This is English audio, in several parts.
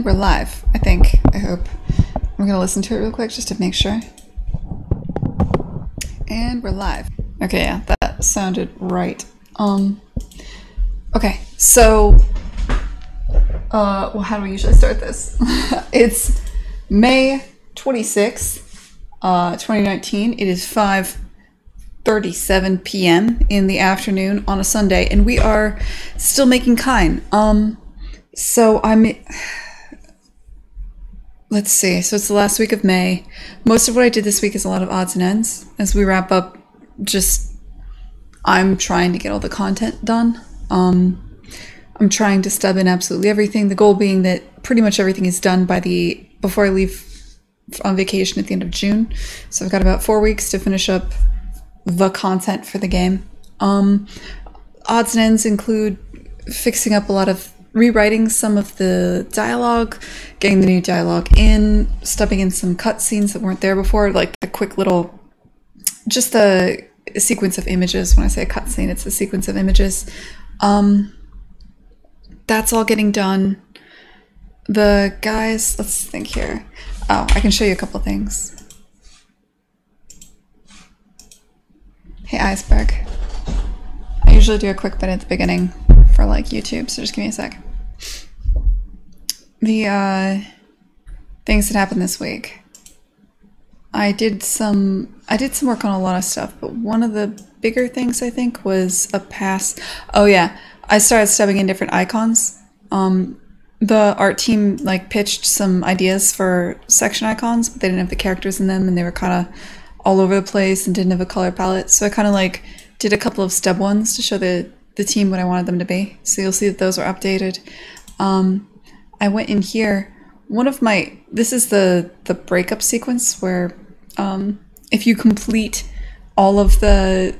And we're live, I think. I hope. I'm gonna listen to it real quick just to make sure. And we're live. Okay, yeah, that sounded right. Okay, so well, how do we usually start this? It's May 26th, 2019. It is 5:37 p.m. in the afternoon on a Sunday, and we are still making Kine. Let's see. So it's the last week of May. Most of what I did this week is a lot of odds and ends. As we wrap up, I'm trying to get all the content done. I'm trying to stub in absolutely everything. The goal being that pretty much everything is done before I leave on vacation at the end of June. So I've got about 4 weeks to finish up the content for the game. Odds and ends include fixing up a lot of rewriting some of the dialogue, getting the new dialogue in, stubbing in some cutscenes that weren't there before, like the quick little, just a sequence of images. When I say a cutscene, it's a sequence of images. That's all getting done. The guys, let's think here. Oh, I can show you a couple things. Hey, Iceberg. I usually do a quick bit at the beginning for like YouTube, so just give me a sec. The things that happened this week. I did some work on a lot of stuff, but one of the bigger things I think was a pass. Oh yeah, I started stubbing in different icons. The art team like pitched some ideas for section icons, but they didn't have the characters in them, and they were kind of all over the place and didn't have a color palette. So I kind of like did a couple of stub ones to show the team what I wanted them to be. So you'll see that those are updated. I went in here. This is the breakup sequence where if you complete all of the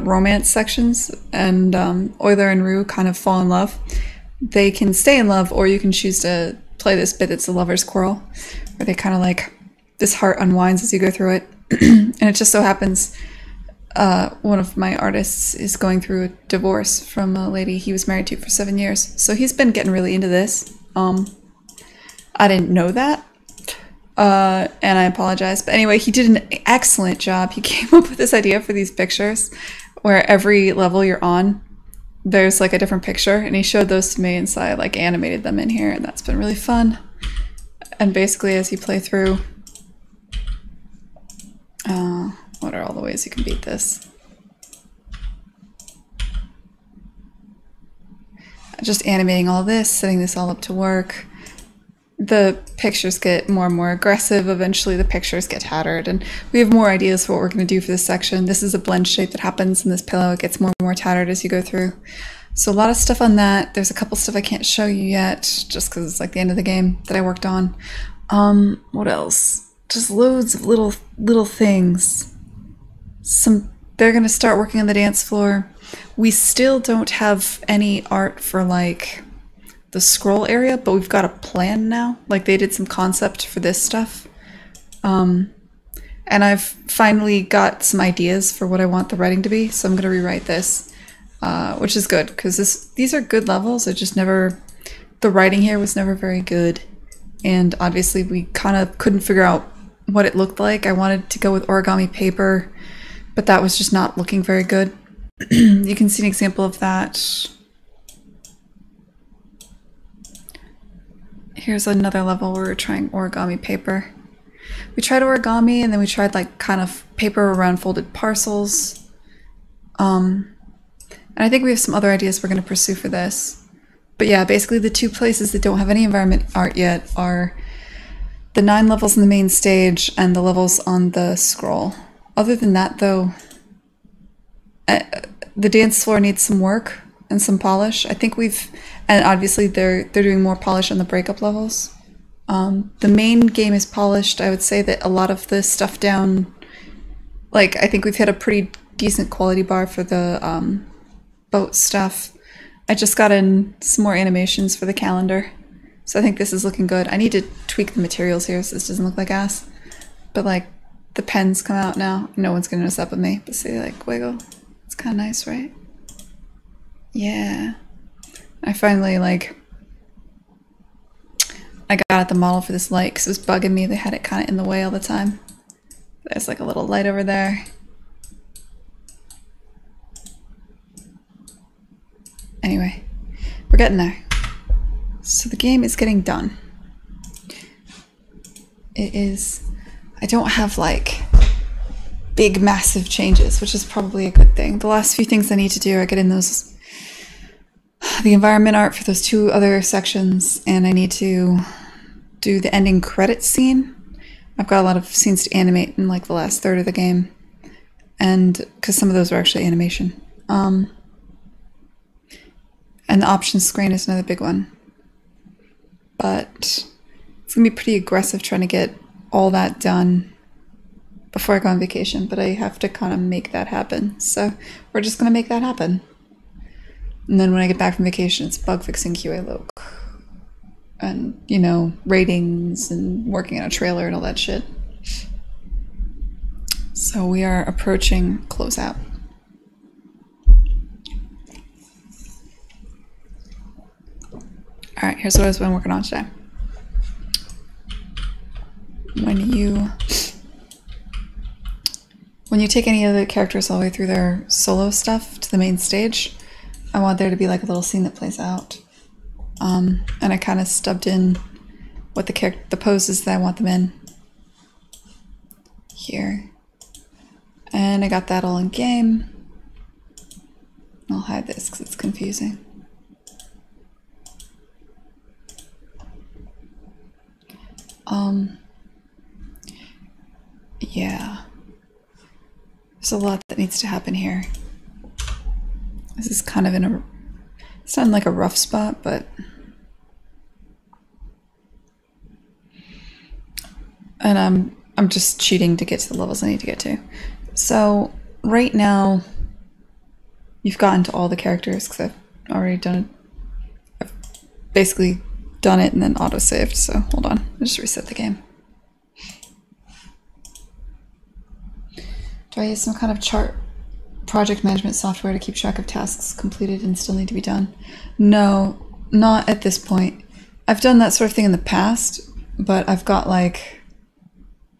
romance sections and Euler and Rue kind of fall in love, they can stay in love, or you can choose to play this bit that's a lover's quarrel, where they kind of like, this heart unwinds as you go through it. And it just so happens one of my artists is going through a divorce from a lady he was married to for 7 years. So he's been getting really into this. I didn't know that. And I apologize. But anyway, he did an excellent job. He came up with this idea for these pictures where every level you're on, there's like a different picture. And he showed those to me, and so I like animated them in here, and that's been really fun. And basically as you play through, what are all the ways you can beat this? Just animating all this, setting this all up to work. The pictures get more and more aggressive. Eventually the pictures get tattered, and we have more ideas for what we're going to do for this section. This is a blend shape that happens in this pillow. It gets more and more tattered as you go through. So a lot of stuff on that. There's a couple stuff I can't show you yet, just because it's like the end of the game that I worked on. What else? Just loads of little things. They're going to start working on the dance floor. We still don't have any art for like the scroll area, but we've got a plan now. Like they did some concept for this stuff. And I've finally got some ideas for what I want the writing to be. So I'm going to rewrite this, which is good because these are good levels. The writing here was never very good. And obviously we kind of couldn't figure out what it looked like. I wanted to go with origami paper, but that was just not looking very good. You can see an example of that. Here's another level where we're trying origami paper. We tried origami, and then we tried like kind of paper around folded parcels. And I think we have some other ideas we're going to pursue for this. But yeah, basically the two places that don't have any environment art yet are the 9 levels in the main stage and the levels on the scroll. Other than that though, the dance floor needs some work and some polish. I think and obviously they're doing more polish on the breakup levels. The main game is polished. I would say that a lot of the stuff down, like I think we've hit a pretty decent quality bar for the boat stuff. I just got in some more animations for the calendar. So I think this is looking good. I need to tweak the materials here so this doesn't look like ass. But like the pens come out now. No one's gonna notice that but me. But see, like wiggle. It's kind of nice, right? Yeah. I finally like I got at the model for this light because it was bugging me. They had it kind of in the way all the time. There's like a little light over there. Anyway, we're getting there. So the game is getting done. It is, I don't have like big massive changes, which is probably a good thing. The last few things I need to do are get in those, the environment art for those 2 other sections, and I need to do the ending credits scene. I've got a lot of scenes to animate in like the last third of the game, and because some of those are actually animation. And the options screen is another big one. But it's gonna be pretty aggressive trying to get all that done before I go on vacation, but I have to kind of make that happen. So we're just gonna make that happen. And then when I get back from vacation, it's bug fixing QA loc. And, you know, ratings and working on a trailer and all that shit. So we are approaching closeout. Alright, here's what I've been working on today. When you take any of the characters all the way through their solo stuff to the main stage, I want there to be like a little scene that plays out. And I kind of stubbed in what the poses that I want them in here. And I got that all in game. I'll hide this because it's confusing. Yeah. There's a lot that needs to happen here. This is kind of it's not in like a rough spot, but and I'm just cheating to get to the levels I need to get to. So right now you've gotten to all the characters because I've already done it. I've basically done it and then auto-saved, so hold on, I'll just reset the game. Do I use some kind of project management software to keep track of tasks completed and still need to be done? No, not at this point. I've done that sort of thing in the past, but I've got like,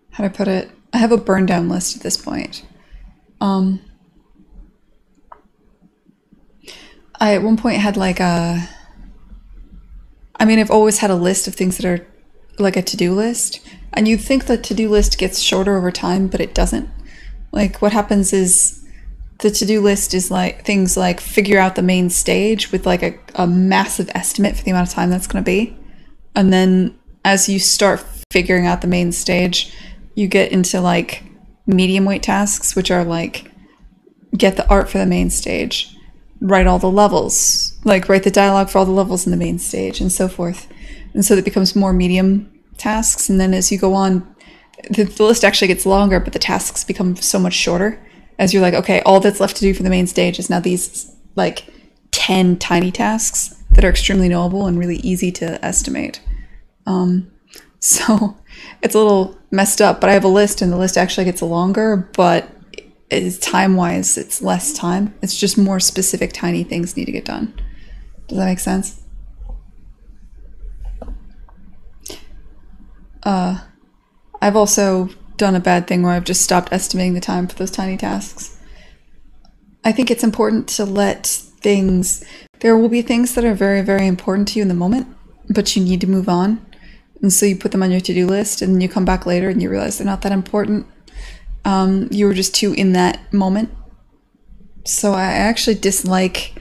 how do I put it? I have a burn down list at this point. I at one point had like I've always had a list of things that are like a to-do list, and you'd think the to-do list gets shorter over time, but it doesn't. Like what happens is the to-do list is like things like figure out the main stage with like a massive estimate for the amount of time that's going to be. And then as you start figuring out the main stage, you get into like medium weight tasks, which are like get the art for the main stage, write all the levels, like write the dialogue for all the levels in the main stage and so forth. And so that becomes more medium tasks. And then as you go on, the list actually gets longer, but the tasks become so much shorter as you're like, okay, all that's left to do for the main stage is now these like 10 tiny tasks that are extremely knowable and really easy to estimate. So it's a little messed up, but I have a list and the list actually gets longer, but time-wise, it's less time. It's just more specific tiny things need to get done. Does that make sense? I've also done a bad thing where I've just stopped estimating the time for those tiny tasks. I think it's important to let things... There will be things that are very, very important to you in the moment, but you need to move on. And so you put them on your to-do list, and then you come back later and you realize they're not that important. You were just too in that moment. So I actually dislike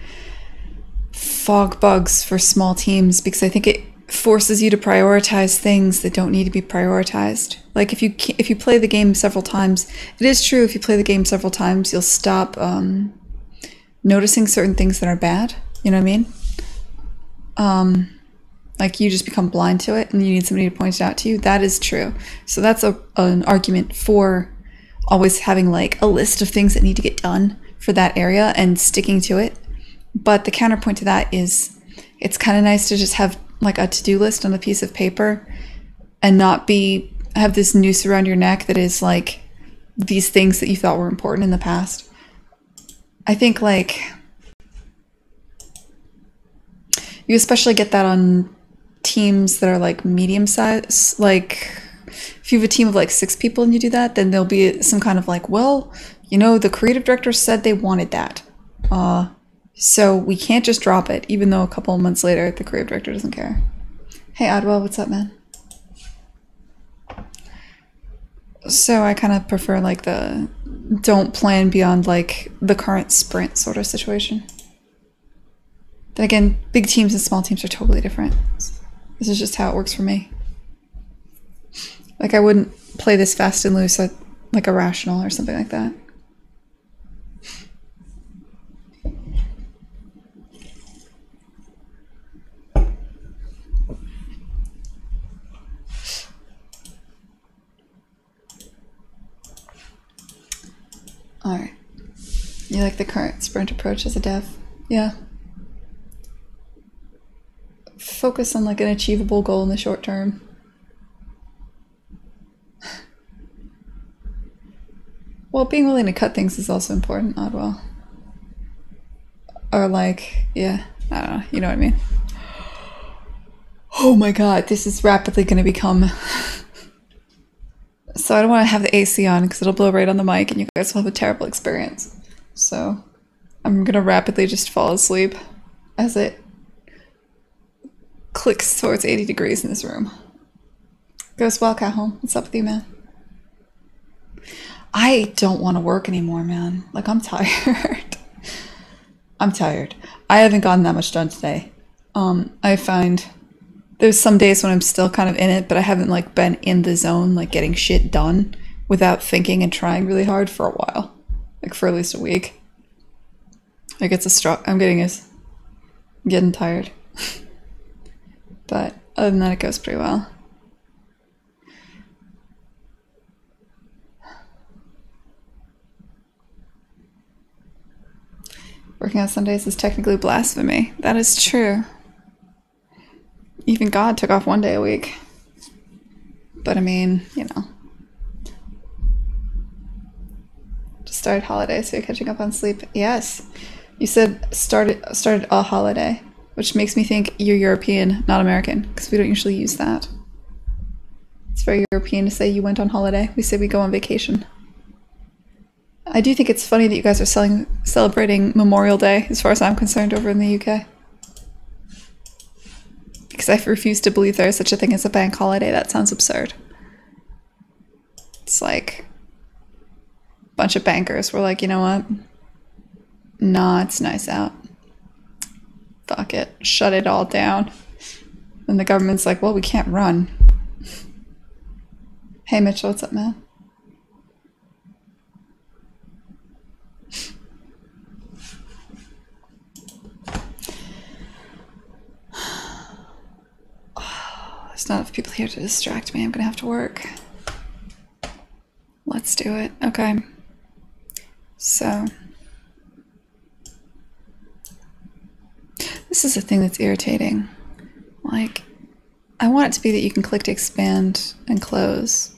fog bugs for small teams because I think it forces you to prioritize things that don't need to be prioritized. Like if you play the game several times, it is true if you play the game several times, you'll stop noticing certain things that are bad. You know what I mean? Like you just become blind to it and you need somebody to point it out to you. That is true. So that's an argument for always having like a list of things that need to get done for that area and sticking to it. But the counterpoint to that is it's kind of nice to just have like a to-do list on a piece of paper and not have this noose around your neck that is like these things that you thought were important in the past. I think like you especially get that on teams that are like medium size, like if you have a team of like 6 people and you do that, then there'll be some kind of like, well, you know, the creative director said they wanted that. So we can't just drop it, even though a couple of months later the creative director doesn't care. Hey Adwell, what's up, man? So I kind of prefer like the don't plan beyond like the current sprint sort of situation. Then again, big teams and small teams are totally different. This is just how it works for me. Like I wouldn't play this fast and loose like a rational or something like that. Alright. You like the current sprint approach as a dev? Yeah. Focus on like an achievable goal in the short term. Well, being willing to cut things is also important, Oddwell. Or like, yeah, I don't know, you know what I mean? Oh my god, this is rapidly going to become... So I don't want to have the AC on because it'll blow right on the mic and you guys will have a terrible experience. So I'm going to rapidly just fall asleep as it clicks towards 80 degrees in this room. Goes well, Cajon. What's up with you, man? I don't want to work anymore, man. Like, I'm tired. I'm tired. I haven't gotten that much done today. I find there's some days when I'm still kind of in it, but I haven't like been in the zone, like getting shit done without thinking and trying really hard for a while, like for at least a week. Like it's I'm getting tired. But other than that, it goes pretty well. Working on Sundays is technically blasphemy. That is true. Even God took off 1 day a week. But I mean, you know. Just started holiday, so you're catching up on sleep. Yes. You said started a holiday, which makes me think you're European, not American, because we don't usually use that. It's very European to say you went on holiday. We say we go on vacation. I do think it's funny that you guys are celebrating Memorial Day, as far as I'm concerned, over in the UK. Because I refuse to believe there is such a thing as a bank holiday. That sounds absurd. It's like a bunch of bankers were like, you know what? Nah, it's nice out. Fuck it. Shut it all down. And the government's like, well, we can't run. Hey, Mitchell, what's up, man? There's not enough people here to distract me. I'm gonna have to work. Let's do it. Okay. So this is a thing that's irritating. Like, I want it to be that you can click to expand and close,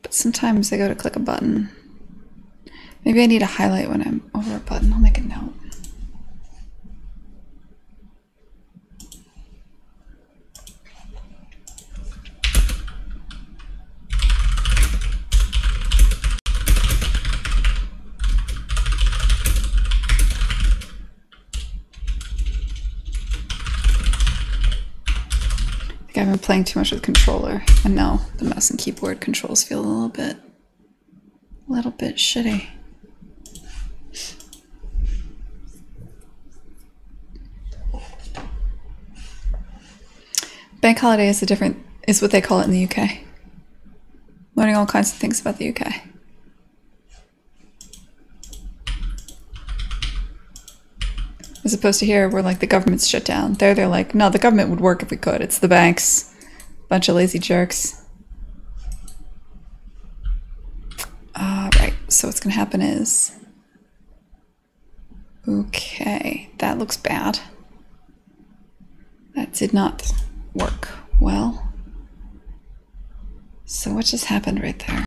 but sometimes I go to click a button. Maybe I need a highlight when I'm over a button. I'll make a note. I've been playing too much with the controller, and now the mouse and keyboard controls feel a little bit shitty. Bank holiday is what they call it in the UK. Learning all kinds of things about the UK. As opposed to here, where like the government's shut down. They're like, no, the government would work if we could. It's the banks. Bunch of lazy jerks. Right, so what's gonna happen is... Okay, that looks bad. That did not work well. So what just happened right there?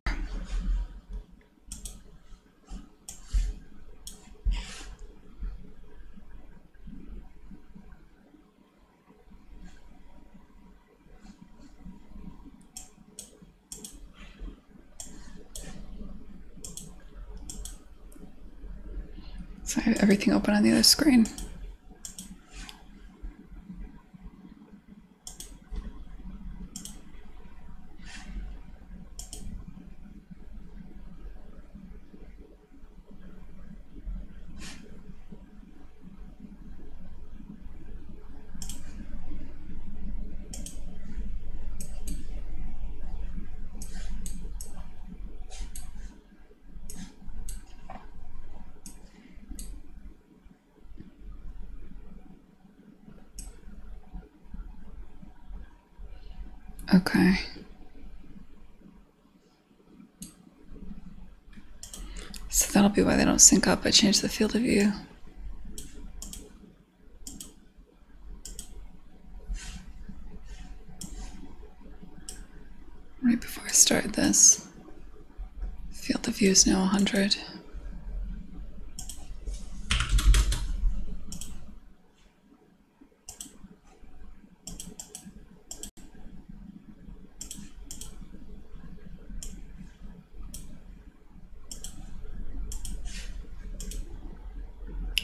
So I have everything open on the other screen. Okay. So that'll be why they don't sync up. I changed the field of view. Right before I started this. Field of view is now 100.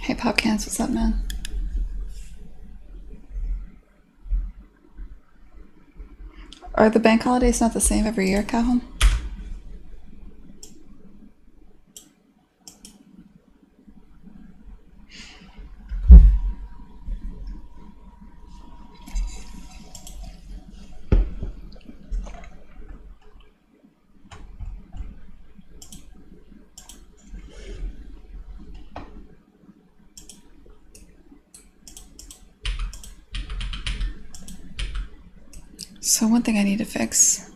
Hey Popcans, what's up, man? Are the bank holidays not the same every year, Calhoun? So one thing I need to fix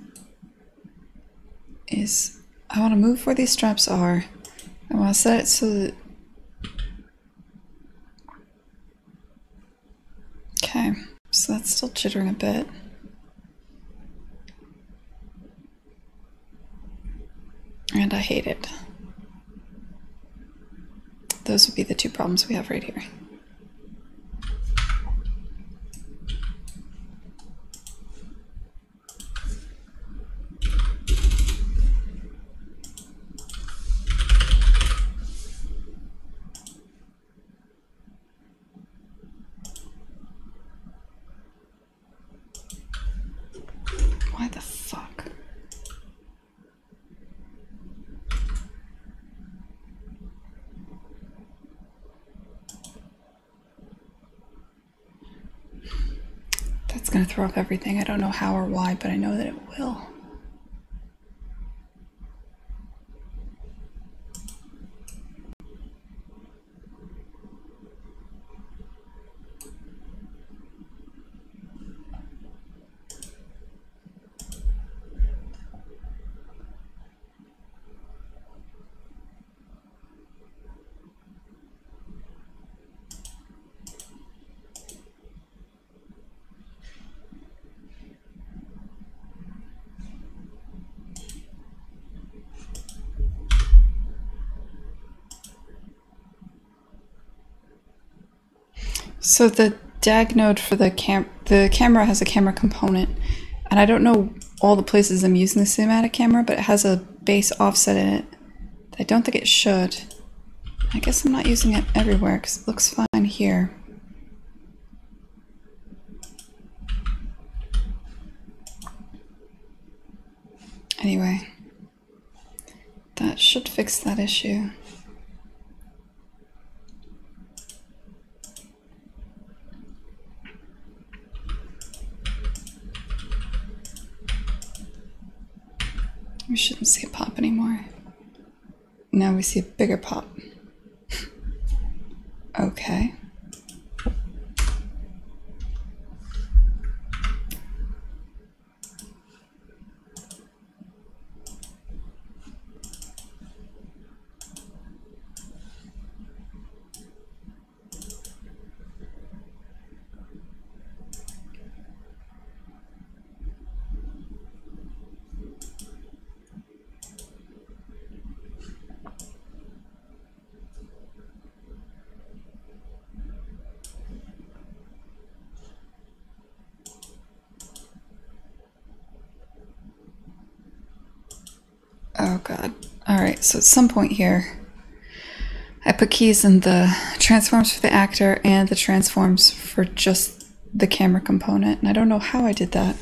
is I want to move where these straps are. I want to set it so that... Okay, so that's still jittering a bit. And I hate it. Those would be the two problems we have right here. Why the fuck? That's gonna throw off everything. I don't know how or why, but I know that it will. So the DAG node for the camera has a camera component, and I don't know all the places I'm using the cinematic camera, but it has a base offset in it. I don't think it should. I guess I'm not using it everywhere because it looks fine here. Anyway, that should fix that issue. We shouldn't see a pop anymore. Now we see a bigger pop. Okay. Oh god. Alright, so at some point here, I put keys in the transforms for the actor and the transforms for just the camera component, and I don't know how I did that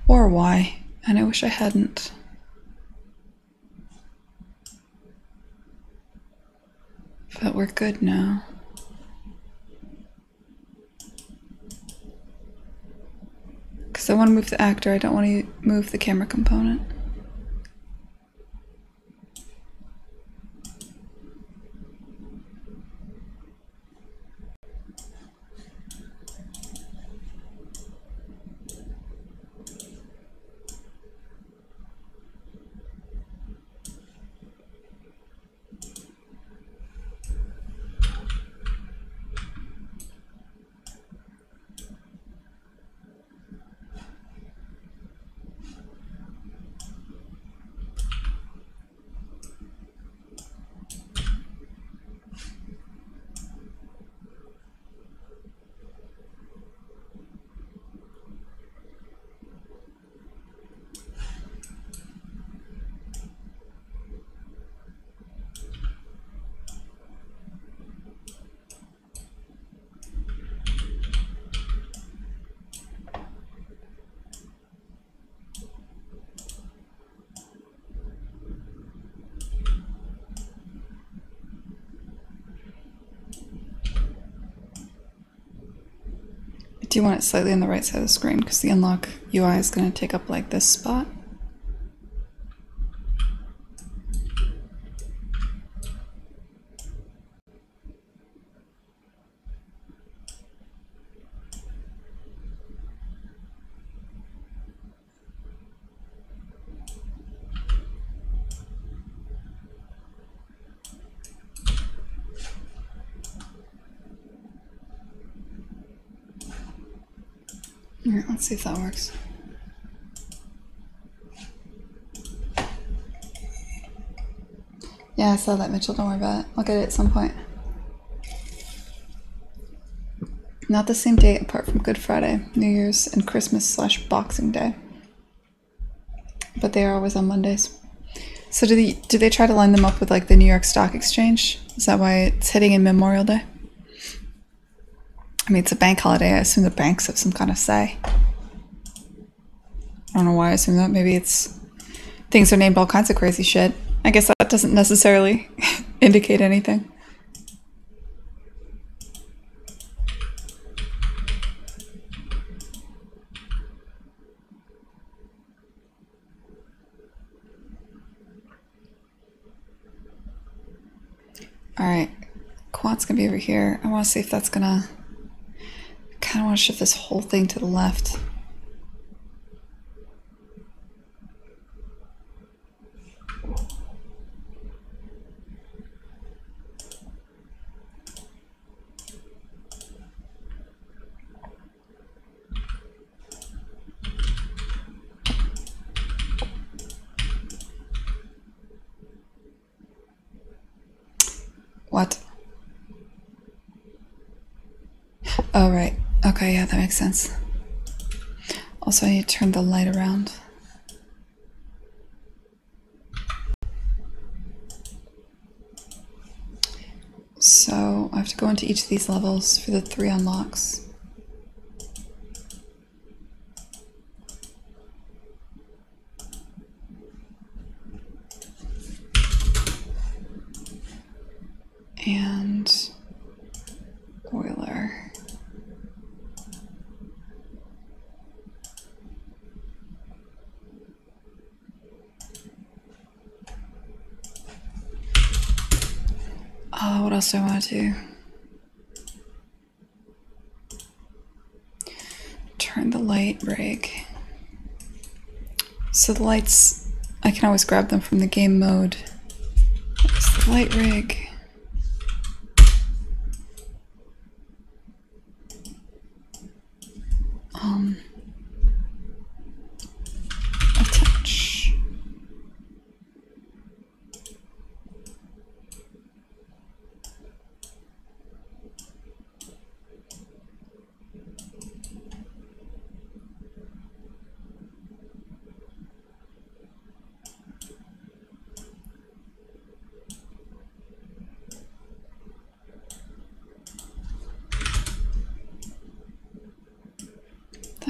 or why, and I wish I hadn't. But we're good now. Because I want to move the actor, I don't want to move the camera component. I do want it slightly on the right side of the screen because the unlock UI is going to take up like this spot. Alright, let's see if that works. Yeah, I saw that, Mitchell. Don't worry about it. I'll get it at some point. Not the same date apart from Good Friday, New Year's, and Christmas/Boxing Day. But they are always on Mondays. So do they try to line them up with like the New York Stock Exchange? Is that why it's hitting in Memorial Day? I mean, it's a bank holiday. I assume the banks have some kind of say. I don't know why I assume that. Maybe it's things are named all kinds of crazy shit. I guess that doesn't necessarily indicate anything. Alright, quad's gonna be over here. I want to see if that's gonna... I kind of want to shift this whole thing to the left. What? Oh, right. Okay, yeah, that makes sense. Also, I need to turn the light around. So, I have to go into each of these levels for the 3 unlocks. And... boiler. Oh, what else do I want to do? Turn the light rig. So the lights, I can always grab them from the game mode. What's the light rig? Attach.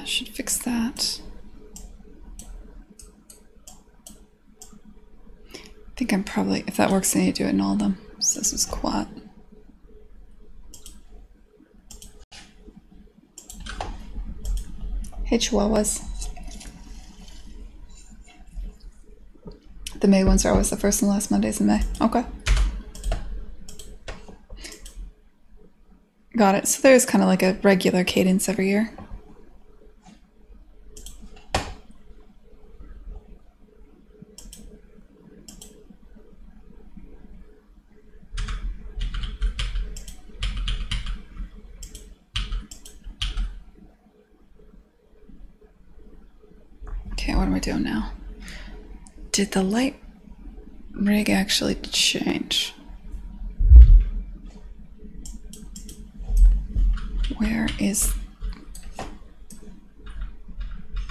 That should fix that. I think I'm probably, if that works, I need to do it in all of them. So this is quad. Hey, Chihuahuas. The May ones are always the first and last Mondays in May. Okay. Got it. So there's kind of like a regular cadence every year. Okay, what am I doing now? Did the light rig actually change? Where is...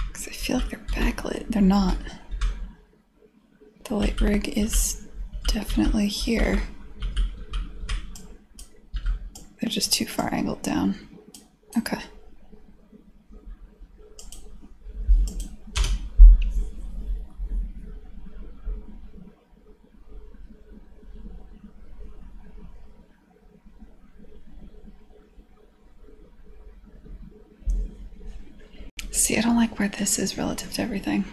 Because I feel like they're backlit. They're not. The light rig is definitely here. They're just too far angled down. Okay. See, I don't like where this is relative to everything.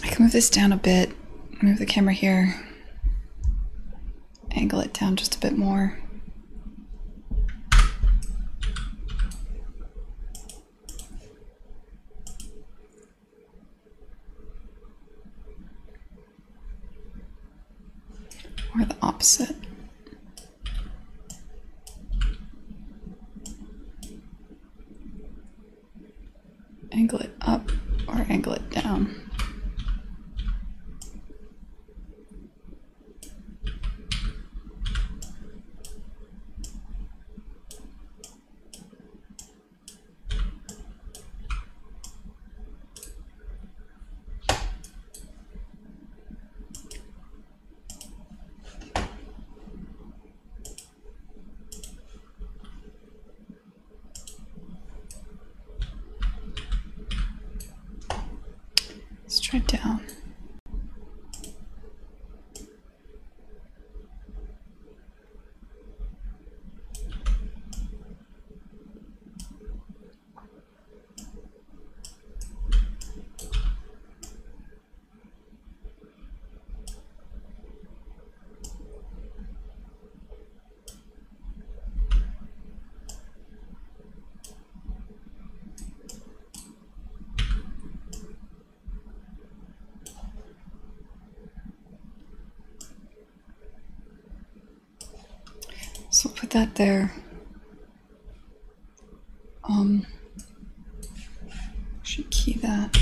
I can move this down a bit, move the camera here, angle it down just a bit more. Or the opposite. Angle it up or angle it down. Let's try down. So we'll put that there. Should key that.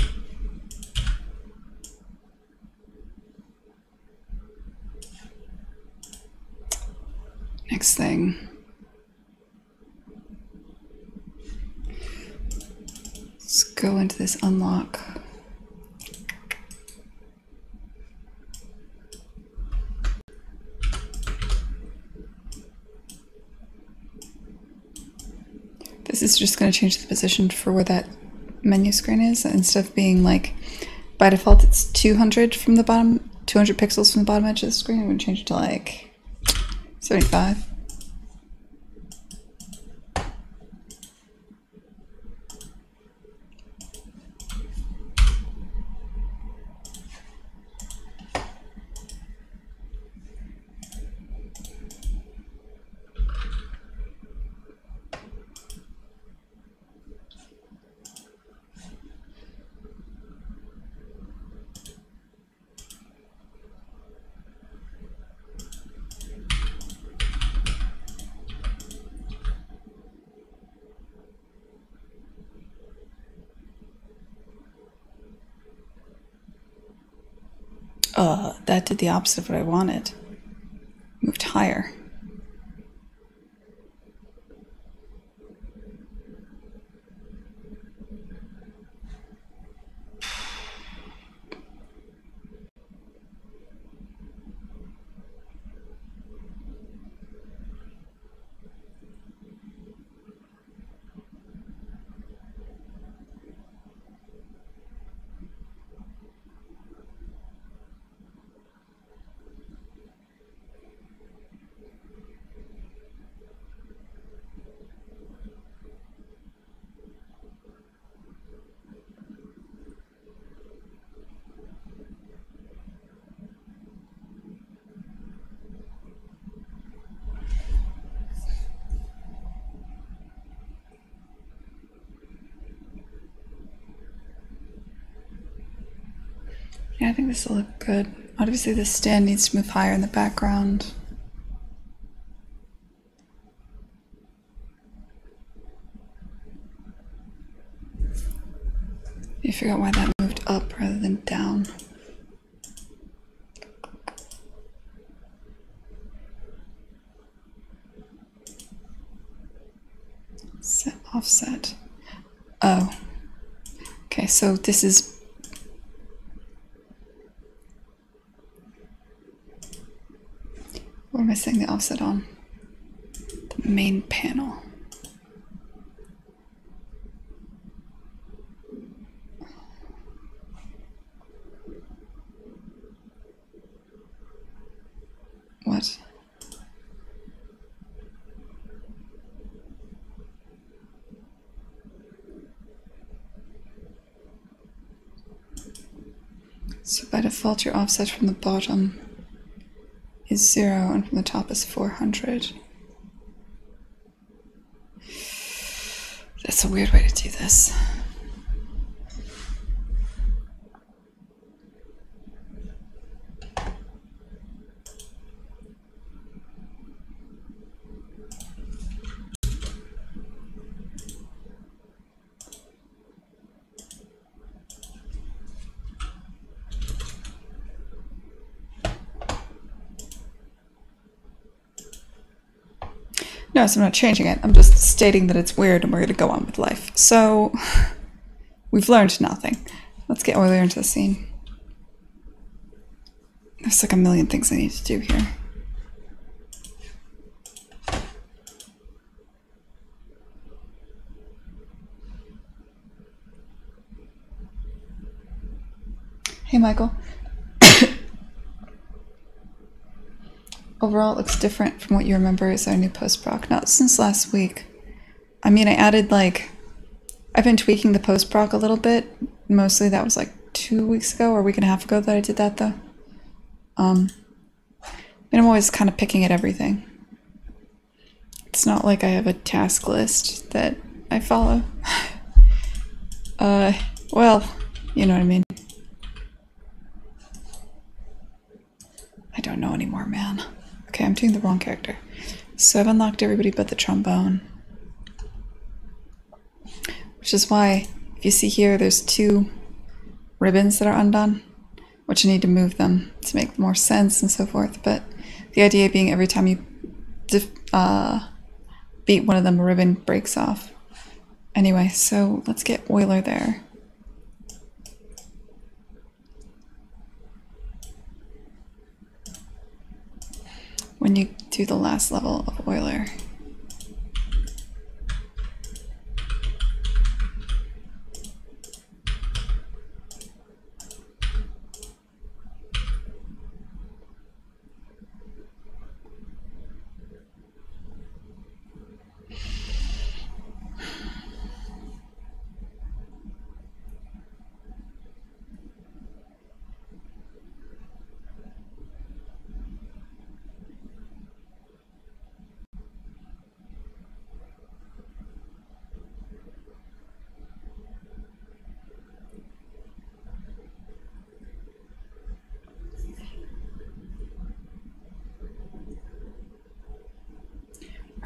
Next thing. Let's go into this unlock. This is just going to change the position for where that menu screen is. Instead of being like, by default it's 200 from the bottom, 200 pixels from the bottom edge of the screen. I'm going to change it to like 75. That did the opposite of what I wanted. Moved higher. Yeah, I think this will look good. Obviously the stand needs to move higher in the background. You figure out why that moved up rather than down. Set offset. Oh. Okay, so this is... What am I setting the offset on? The main panel. What? So by default your offset from the bottom is 0 and from the top is 400. That's a weird way to do this. No, so I'm not changing it. I'm just stating that it's weird and we're going to go on with life. So, we've learned nothing. Let's get Euler into the scene. There's like a million things I need to do here. Hey, Michael. Overall, it looks different from what you remember as our new post-proc. Not since last week. I mean, I added like... I've been tweaking the post-proc a little bit. Mostly that was like 2 weeks ago or a week and a half ago that I did that, though. And I'm always kind of picking at everything. It's not like I have a task list that I follow. Well, you know what I mean. I don't know anymore, man. Okay, I'm doing the wrong character. So I've unlocked everybody but the trombone. Which is why, if you see here, there's 2 ribbons that are undone, which I need to move them to make more sense and so forth. But the idea being every time you beat one of them, a ribbon breaks off. Anyway, so let's get Euler there. When you do the last level of Euler.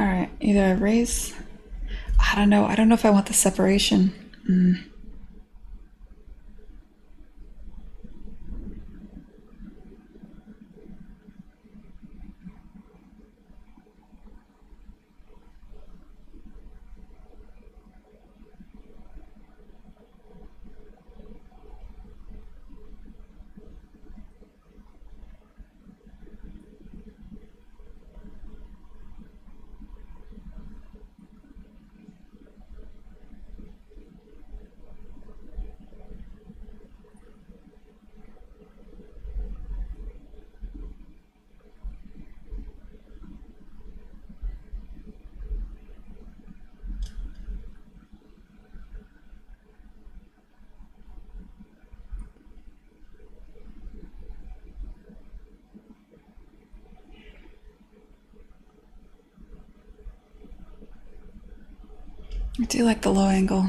Alright, either I raise... I don't know if I want the separation. I do like the low angle.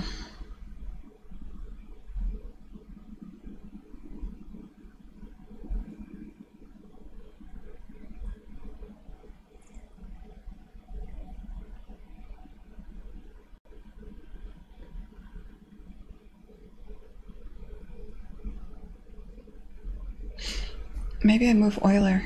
Maybe I move Euler.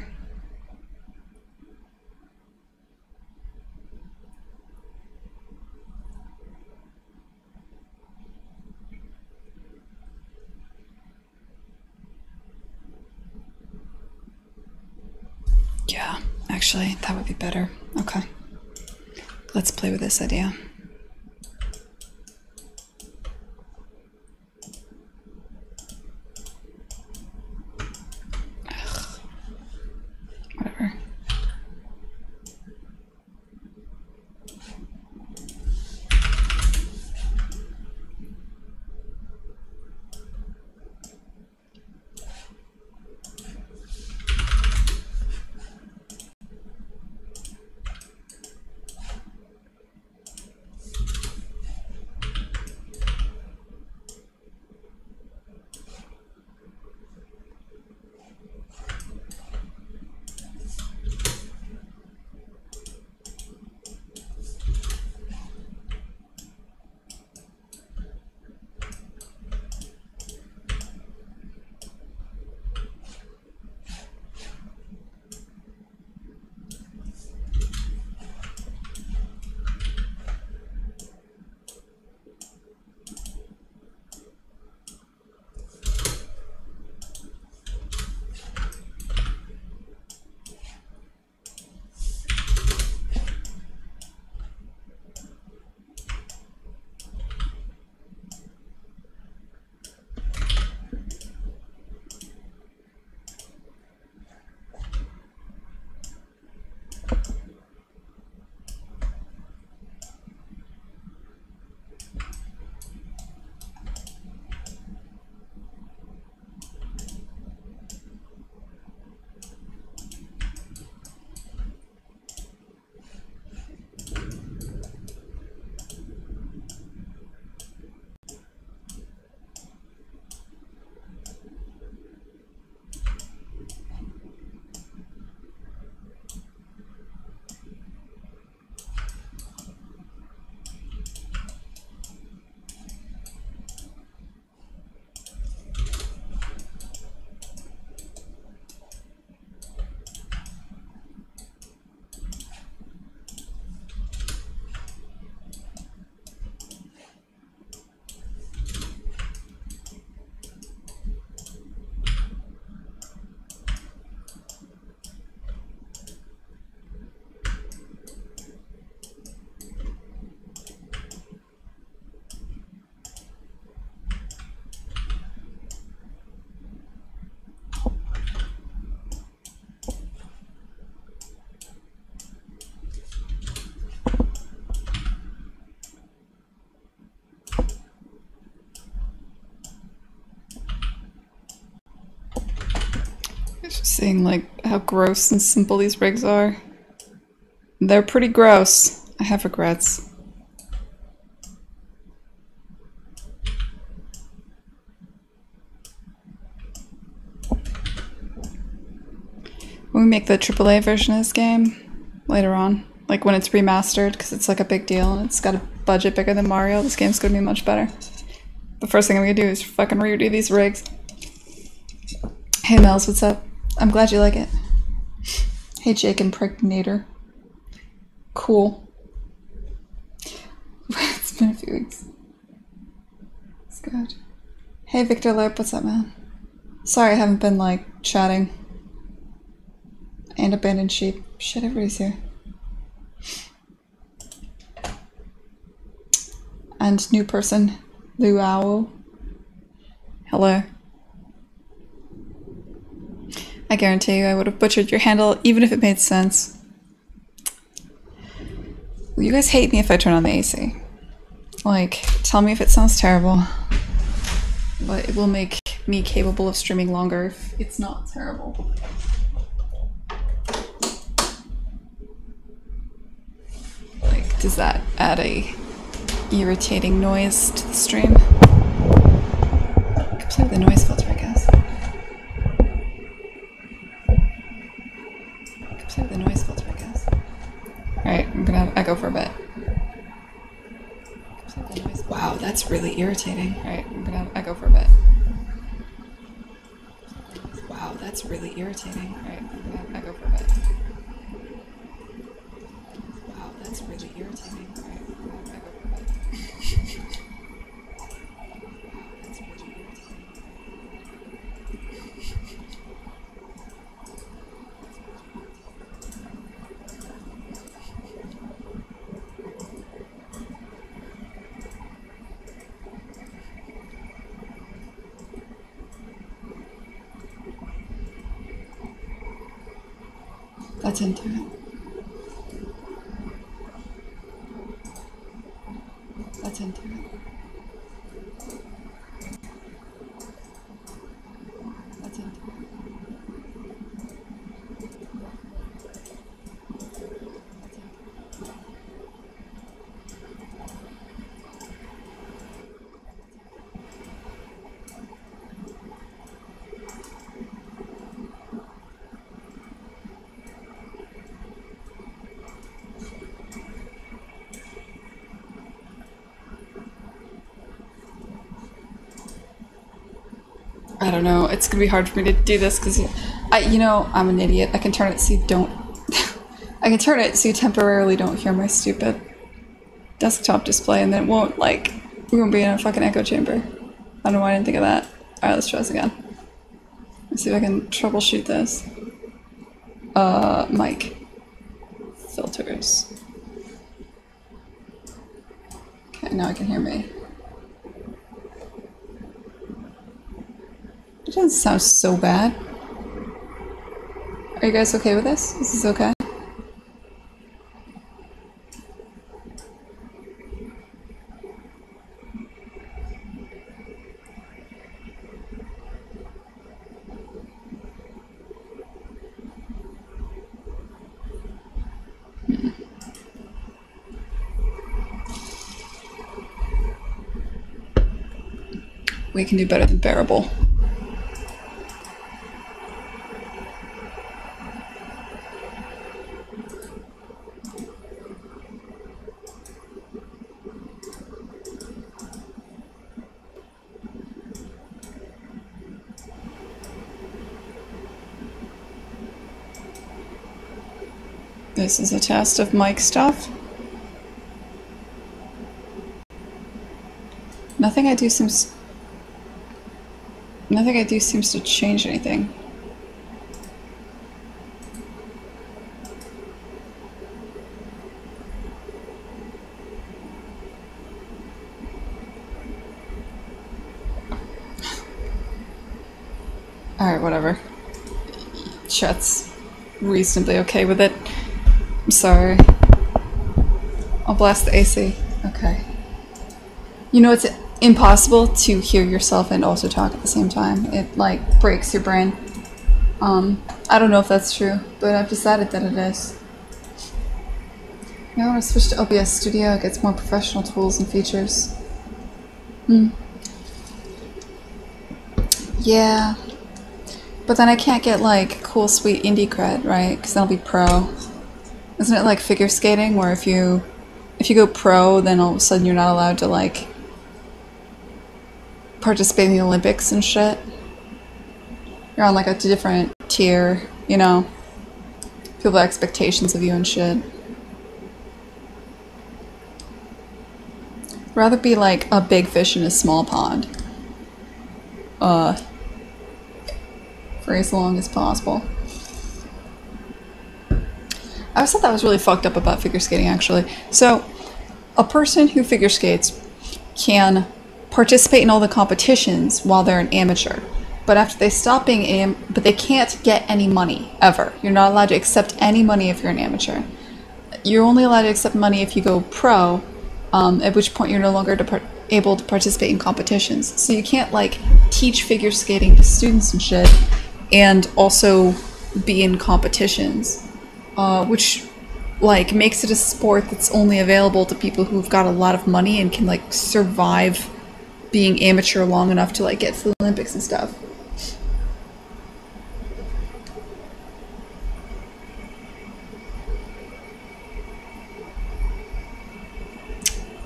Yeah, actually, that would be better. Okay. Let's play with this idea. Ugh. Whatever. Just seeing like how gross and simple these rigs are. They're pretty gross. I have regrets. When we make the AAA version of this game later on, like when it's remastered, because it's like a big deal and it's got a budget bigger than Mario, this game's gonna be much better. The first thing I'm gonna do is fucking redo these rigs. Hey Mel's, what's up? I'm glad you like it. Hey Jake Impregnator. Cool. It's been a few weeks. It's good. Hey Victor Lerp, what's up, man? Sorry I haven't been like chatting. And abandoned sheep. Shit, everybody's here. And new person, Luau. Hello. I guarantee you I would have butchered your handle even if it made sense. You guys hate me if I turn on the AC. Like, tell me if it sounds terrible. But it will make me capable of streaming longer if it's not terrible. Like, does that add a irritating noise to the stream? I could play with the noise filter, I guess. Play with the noise filter, I guess. Alright, I'm gonna have echo for a bit. Wow, that's really irritating. Alright, I'm gonna have echo for a bit. Wow, that's really irritating. All right, I'm gonna echo for a bit. Wow, that's really irritating. All right, I'm gonna echo for a bit. Wow, that's really irritating. That's into it. That's into it. That's into it. I don't know. It's gonna be hard for me to do this because I'm an idiot. I can turn it so you don't. I can turn it so you temporarily don't hear my stupid desktop display, and then it won't we won't be in a fucking echo chamber. I don't know why I didn't think of that. All right, let's try this again. Let's see if I can troubleshoot this. Mic filters. Okay, now I can hear me. It doesn't sound so bad. Are you guys okay with this? This is okay? We can do better than bearable. This is a test of mic stuff. Nothing I do seems to change anything. Alright, whatever. Chat's reasonably okay with it. I'm sorry. I'll blast the AC. Okay. You know, it's impossible to hear yourself and also talk at the same time. It, breaks your brain. I don't know if that's true, but I've decided that it is. Now I want to switch to OBS Studio. It gets more professional tools and features. Yeah. But then I can't get, cool, sweet indie cred, right? Because that'll be pro. Isn't it like figure skating, where if you go pro, then all of a sudden you're not allowed to, participate in the Olympics and shit? You're on, a different tier, you know? People have expectations of you and shit. Rather be, a big fish in a small pond. For as long as possible. I always thought that was really fucked up about figure skating, actually. So, a person who figure skates can participate in all the competitions while they're an amateur. But after they stop being but they can't get any money, ever. You're not allowed to accept any money if you're an amateur. You're only allowed to accept money if you go pro, at which point you're no longer able to participate in competitions. So you can't, teach figure skating to students and shit, and also be in competitions. Which, makes it a sport that's only available to people who've got a lot of money and can, survive being amateur long enough to, get to the Olympics and stuff.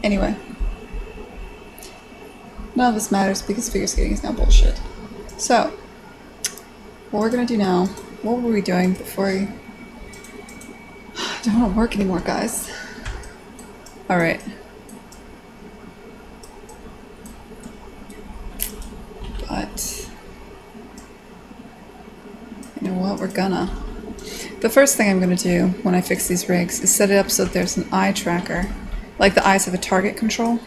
Anyway. None of this matters because figure skating is now bullshit. So, What we're gonna do now, what were we doing before we... I don't want to work anymore, guys. Alright. But... you know what, we're gonna... The first thing I'm gonna do when I fix these rigs is set it up so that there's an eye tracker. Like the eyes have a target control.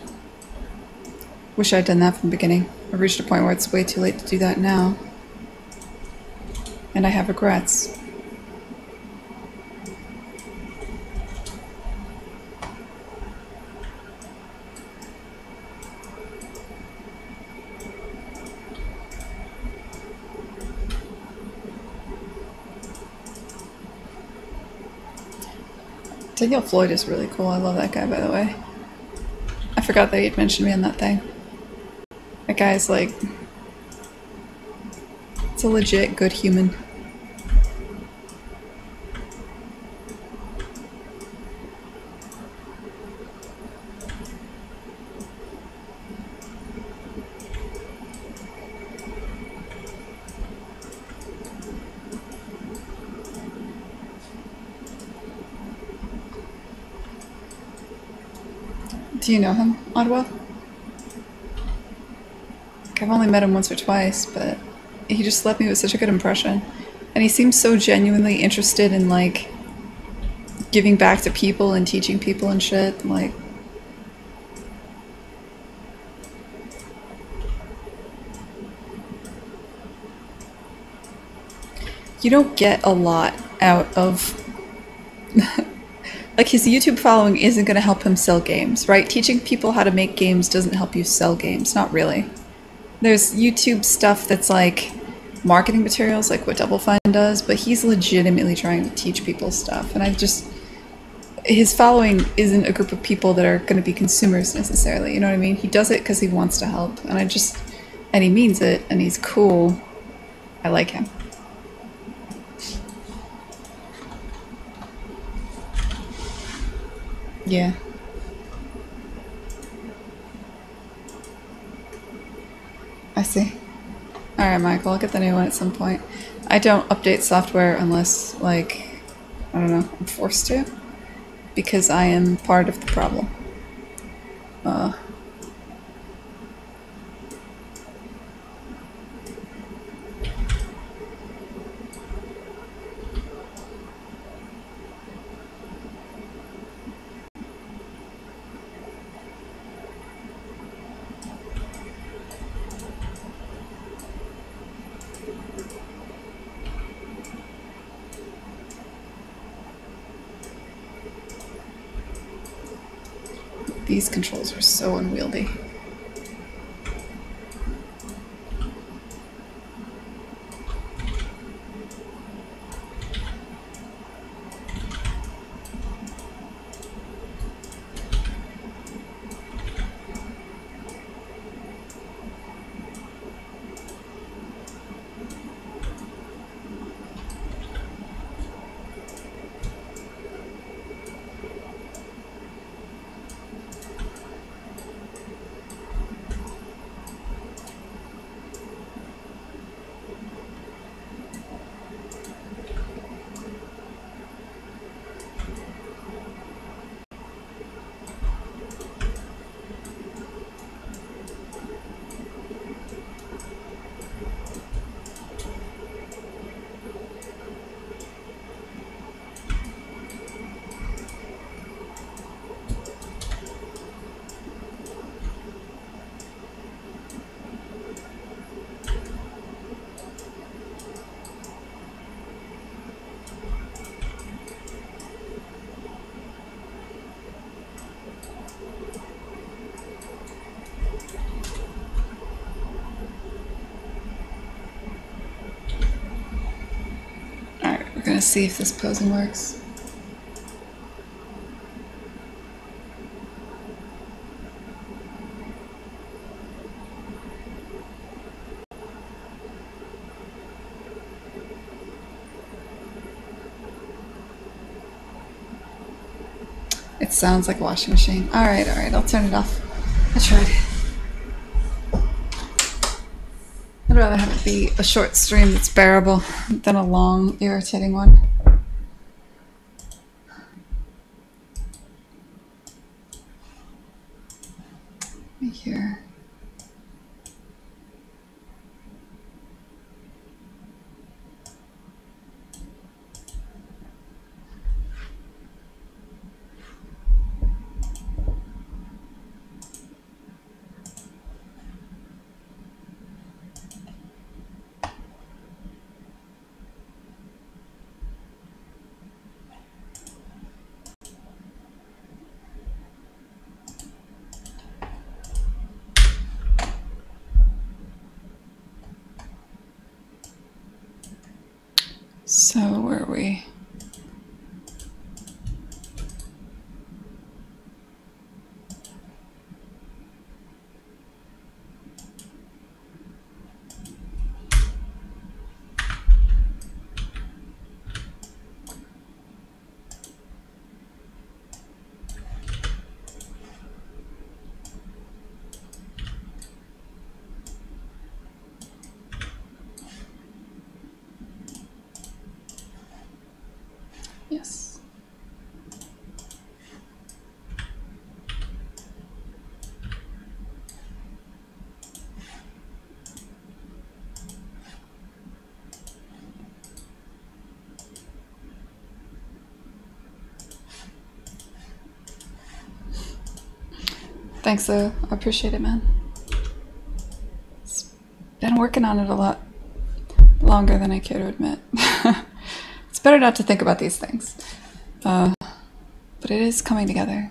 Wish I'd done that from the beginning. I've reached a point where it's way too late to do that now. And I have regrets. Daniel Floyd is really cool. I love that guy, by the way. I forgot that he had mentioned me on that thing. That guy's like... it's a legit good human. Do you know him, Ottawa? I've only met him once or twice, but he just left me with such a good impression. And he seems so genuinely interested in, like, giving back to people and teaching people and shit. Like, you don't get a lot out of... like, his YouTube following isn't going to help him sell games, right? Teaching people how to make games doesn't help you sell games. Not really. There's YouTube stuff that's like marketing materials, like what Double Fine does, but he's legitimately trying to teach people stuff. And I just... his following isn't a group of people that are going to be consumers necessarily, you know what I mean? He does it because he wants to help. And I just... and he means it, and he's cool. I like him. Yeah. I see. Alright, Michael, I'll get the new one at some point. I don't update software unless, like, I don't know, I'm forced to. Because I am part of the problem. These controls are so unwieldy. We're gonna see if this posing works. It sounds like a washing machine. Alright, I'll turn it off. I tried. How do rather have it be a short stream that's bearable than a long, irritating one. Here. So where are we? Yes. Thanks, though. I appreciate it, man. It's been working on it a lot longer than I care to admit. It's better not to think about these things. But it is coming together.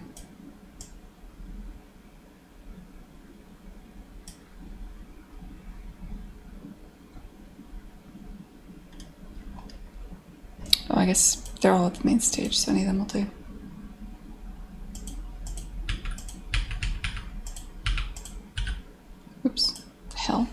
Oh, I guess they're all at the main stage, so any of them will do. Oops. The hell?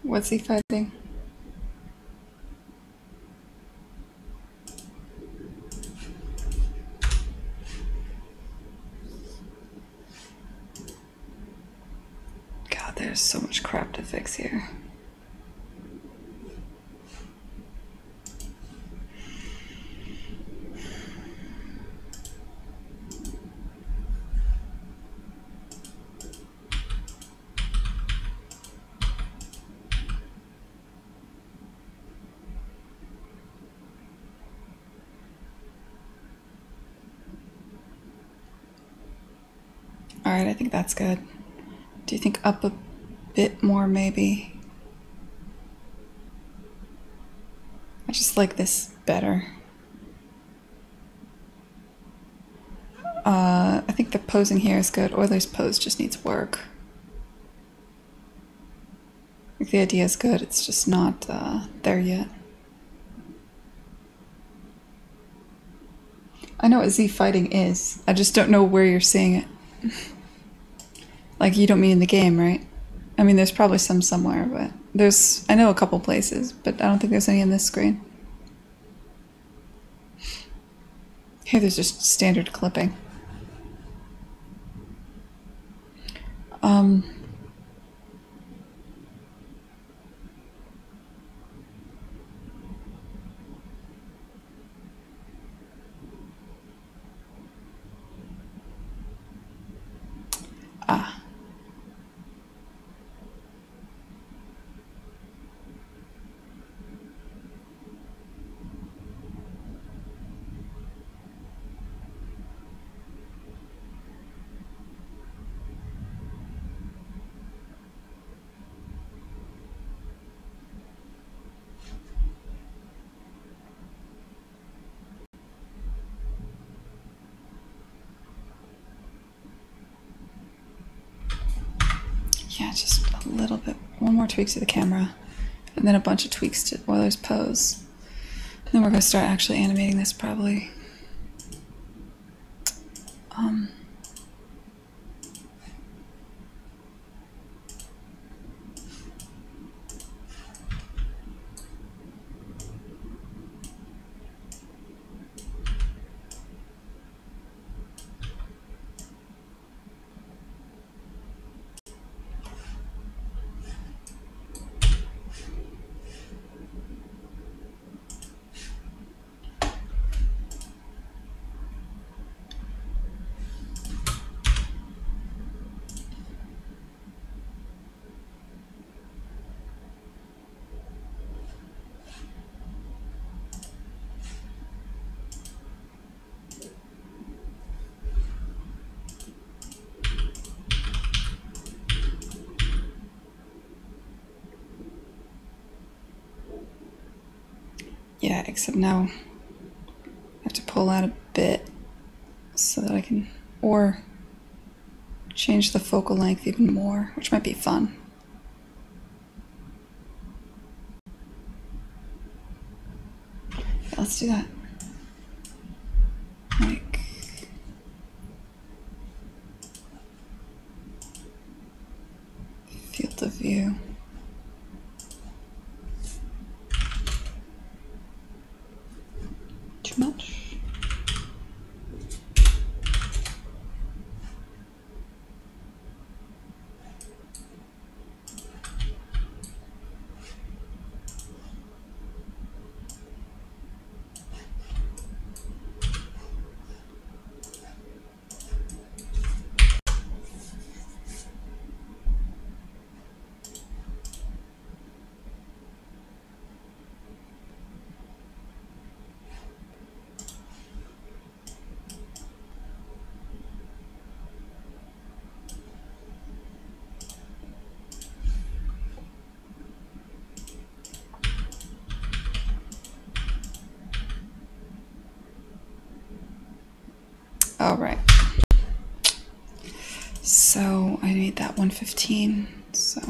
What's he fighting? God, there's so much crap to fix here. Alright, I think that's good. Do you think up a bit more, maybe? I just like this better. I think the posing here is good. Euler's pose just needs work. Like, the idea is good, it's just not there yet. I know what Z fighting is. I just don't know where you're seeing it. Like, you don't mean in the game, right? I mean, there's probably some somewhere, but I know a couple places, but I don't think there's any in this screen. Here, there's just standard clipping. Yeah, just a little bit. One more tweak to the camera, and then a bunch of tweaks to Euler's pose. And then we're going to start actually animating this, probably. Yeah, except now I have to pull out a bit so that I can, or change the focal length even more, which might be fun. Yeah, let's do that. Like, field of view. Too much. All right. So I need that 115. So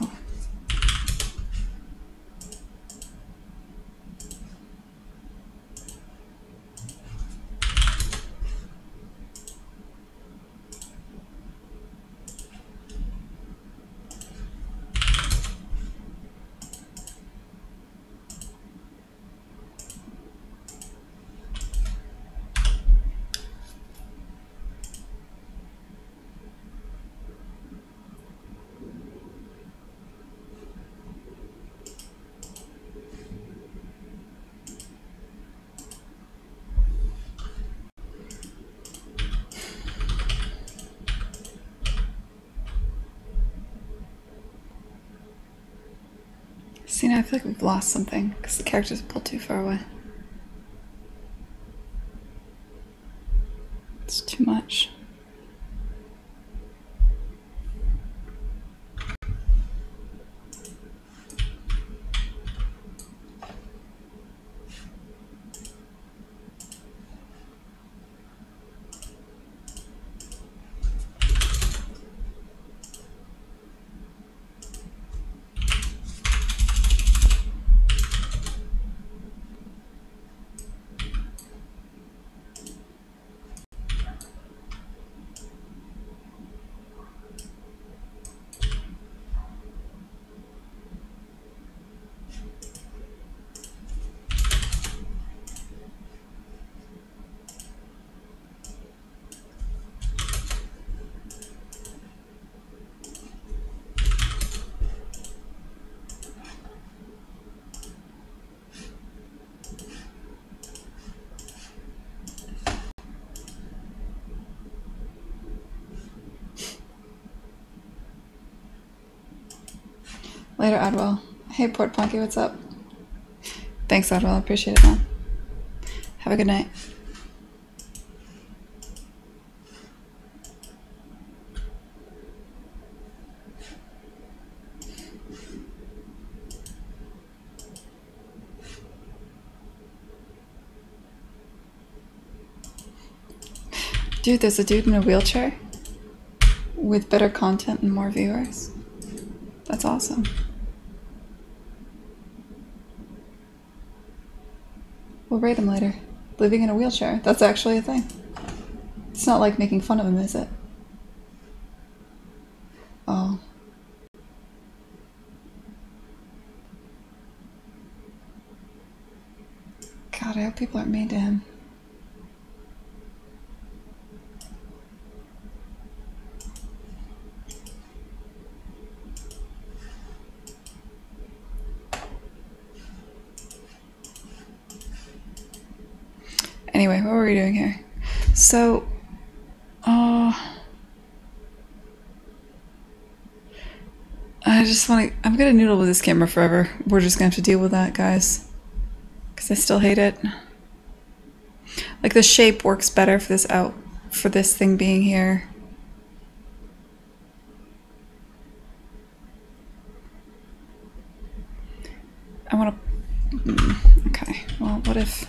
see, now I feel like we've lost something because the characters pulled too far away. It's too much. Later, Adwell. Hey, Port Punky, what's up? Thanks, Adwell. I appreciate it, man. Have a good night. Dude, there's a dude in a wheelchair with better content and more viewers. That's awesome. We'll rate him later. Living in a wheelchair. That's actually a thing. It's not like making fun of him, is it? Oh. God, I hope people aren't mean to him. Anyway, what were we doing here? So, I just want to, I'm gonna noodle with this camera forever. We're just gonna have to deal with that, guys. Because I still hate it. Like, the shape works better for this thing being here. I want to, okay, well, what if...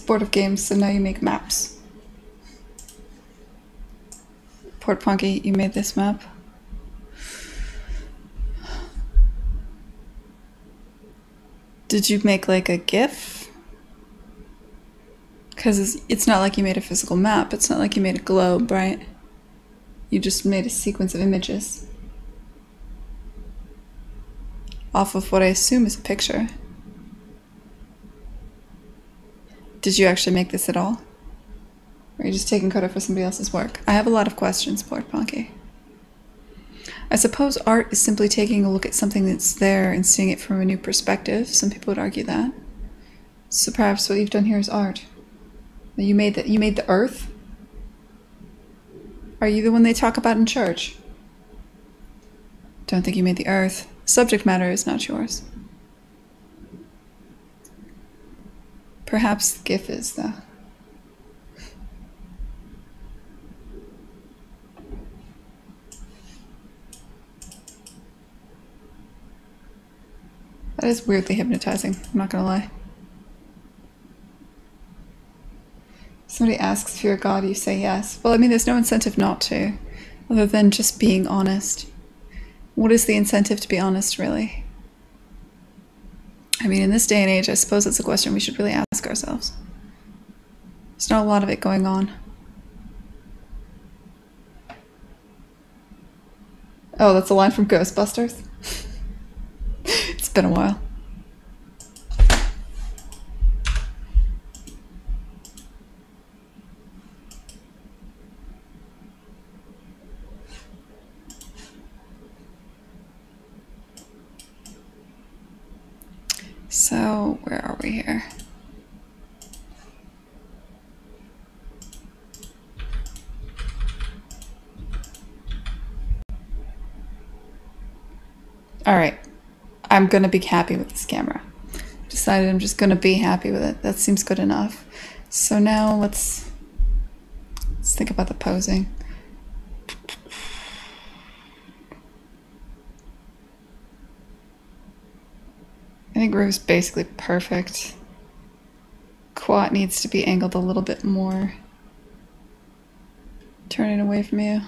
Board of games, so now you make maps. Port Punky, you made this map. Did you make like a GIF? Because it's not like you made a physical map. It's not like you made a globe, right? You just made a sequence of images off of what I assume is a picture. Did you actually make this at all? Or are you just taking credit for somebody else's work? I have a lot of questions, Port Punky. I suppose art is simply taking a look at something that's there and seeing it from a new perspective. Some people would argue that. So perhaps what you've done here is art. You made the earth? Are you the one they talk about in church? Don't think you made the earth. Subject matter is not yours. Perhaps the GIF is, though. That is weirdly hypnotizing, I'm not gonna lie. Somebody asks if you're a god, you say yes. Well, I mean, there's no incentive not to, other than just being honest. What is the incentive to be honest, really? I mean, in this day and age, I suppose that's a question we should really ask ourselves. There's not a lot of it going on. Oh, that's a line from Ghostbusters? It's been a while. So, where are we here? Alright, I'm gonna be happy with this camera. Decided I'm just gonna be happy with it. That seems good enough. So now let's think about the posing. I think Rue's basically perfect. Quat needs to be angled a little bit more. Turn it away from you.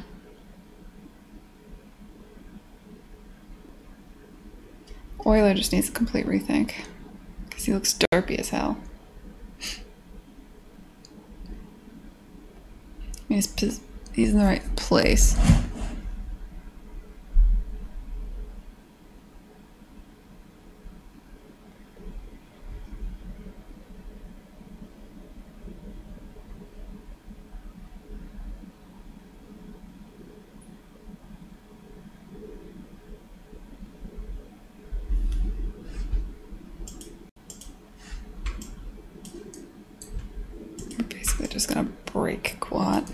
Euler just needs a complete rethink, because he looks derpy as hell. I mean, He's in the right place. We're basically just gonna break Quat.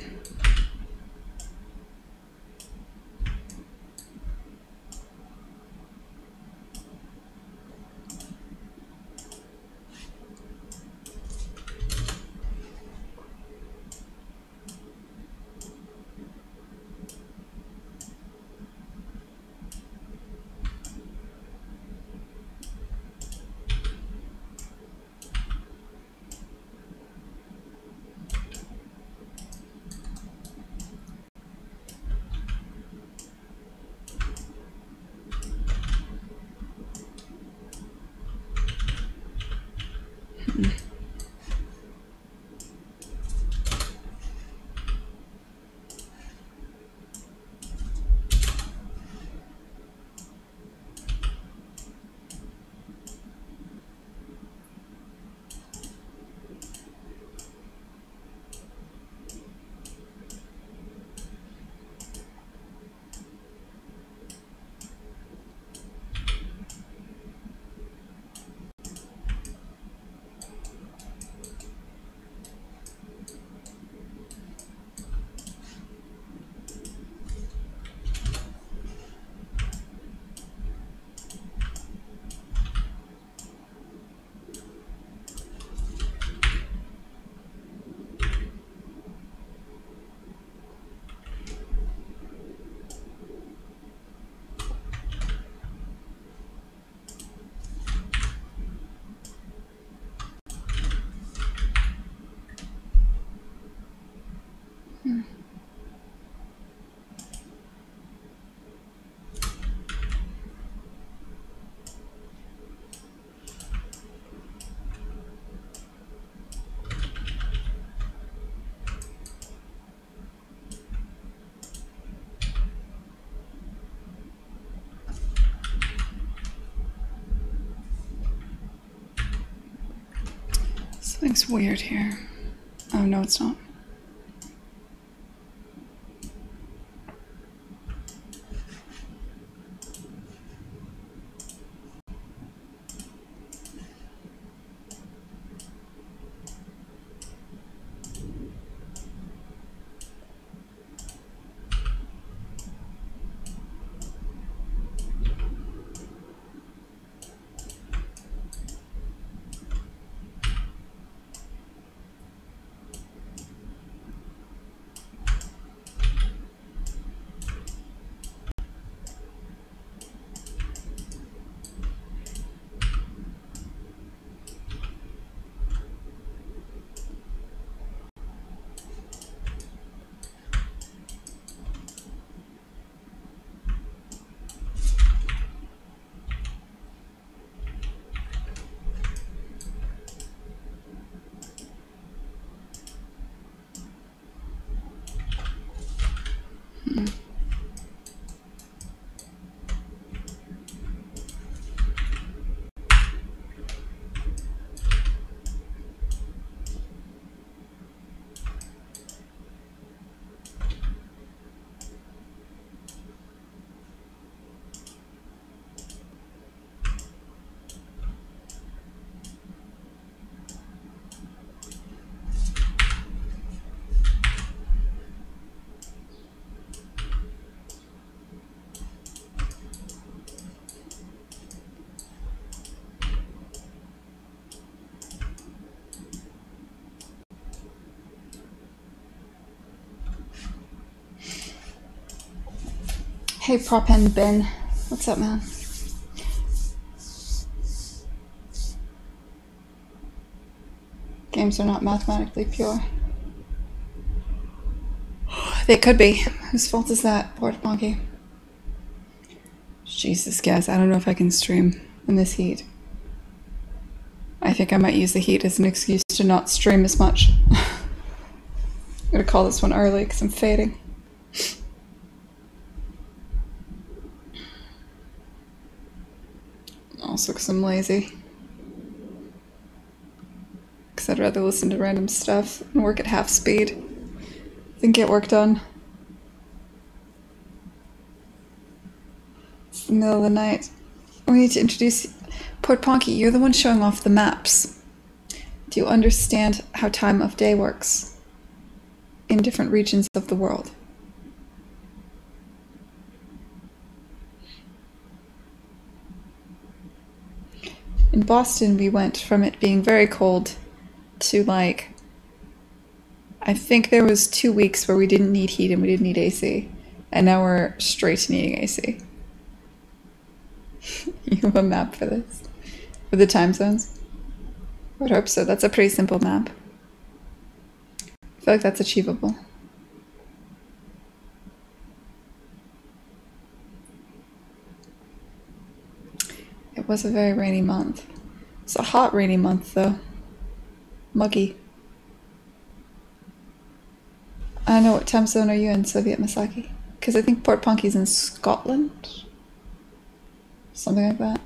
Something's weird here. Oh, no, it's not. Hey, prop and Ben. What's up, man? Games are not mathematically pure. They could be. Whose fault is that, Port Monkey? Jesus, guys, I don't know if I can stream in this heat. I think I might use the heat as an excuse to not stream as much. gonna call this one early because I'm fading. Also because I'm lazy. Because I'd rather listen to random stuff and work at half speed than get work done. It's the middle of the night. We need to introduce Port Ponky. You're the one showing off the maps. Do you understand how time of day works in different regions of the world? In Boston, we went from it being very cold to like, I think there was 2 weeks where we didn't need heat and we didn't need AC. And now we're straight to needing AC. You have a map for this? For the time zones? I would hope so. That's a pretty simple map. I feel like that's achievable. It was a very rainy month. It's a hot rainy month though. Muggy. I don't know, what time zone are you in, Soviet Masaki? Because I think Port Ponky's in Scotland? Something like that.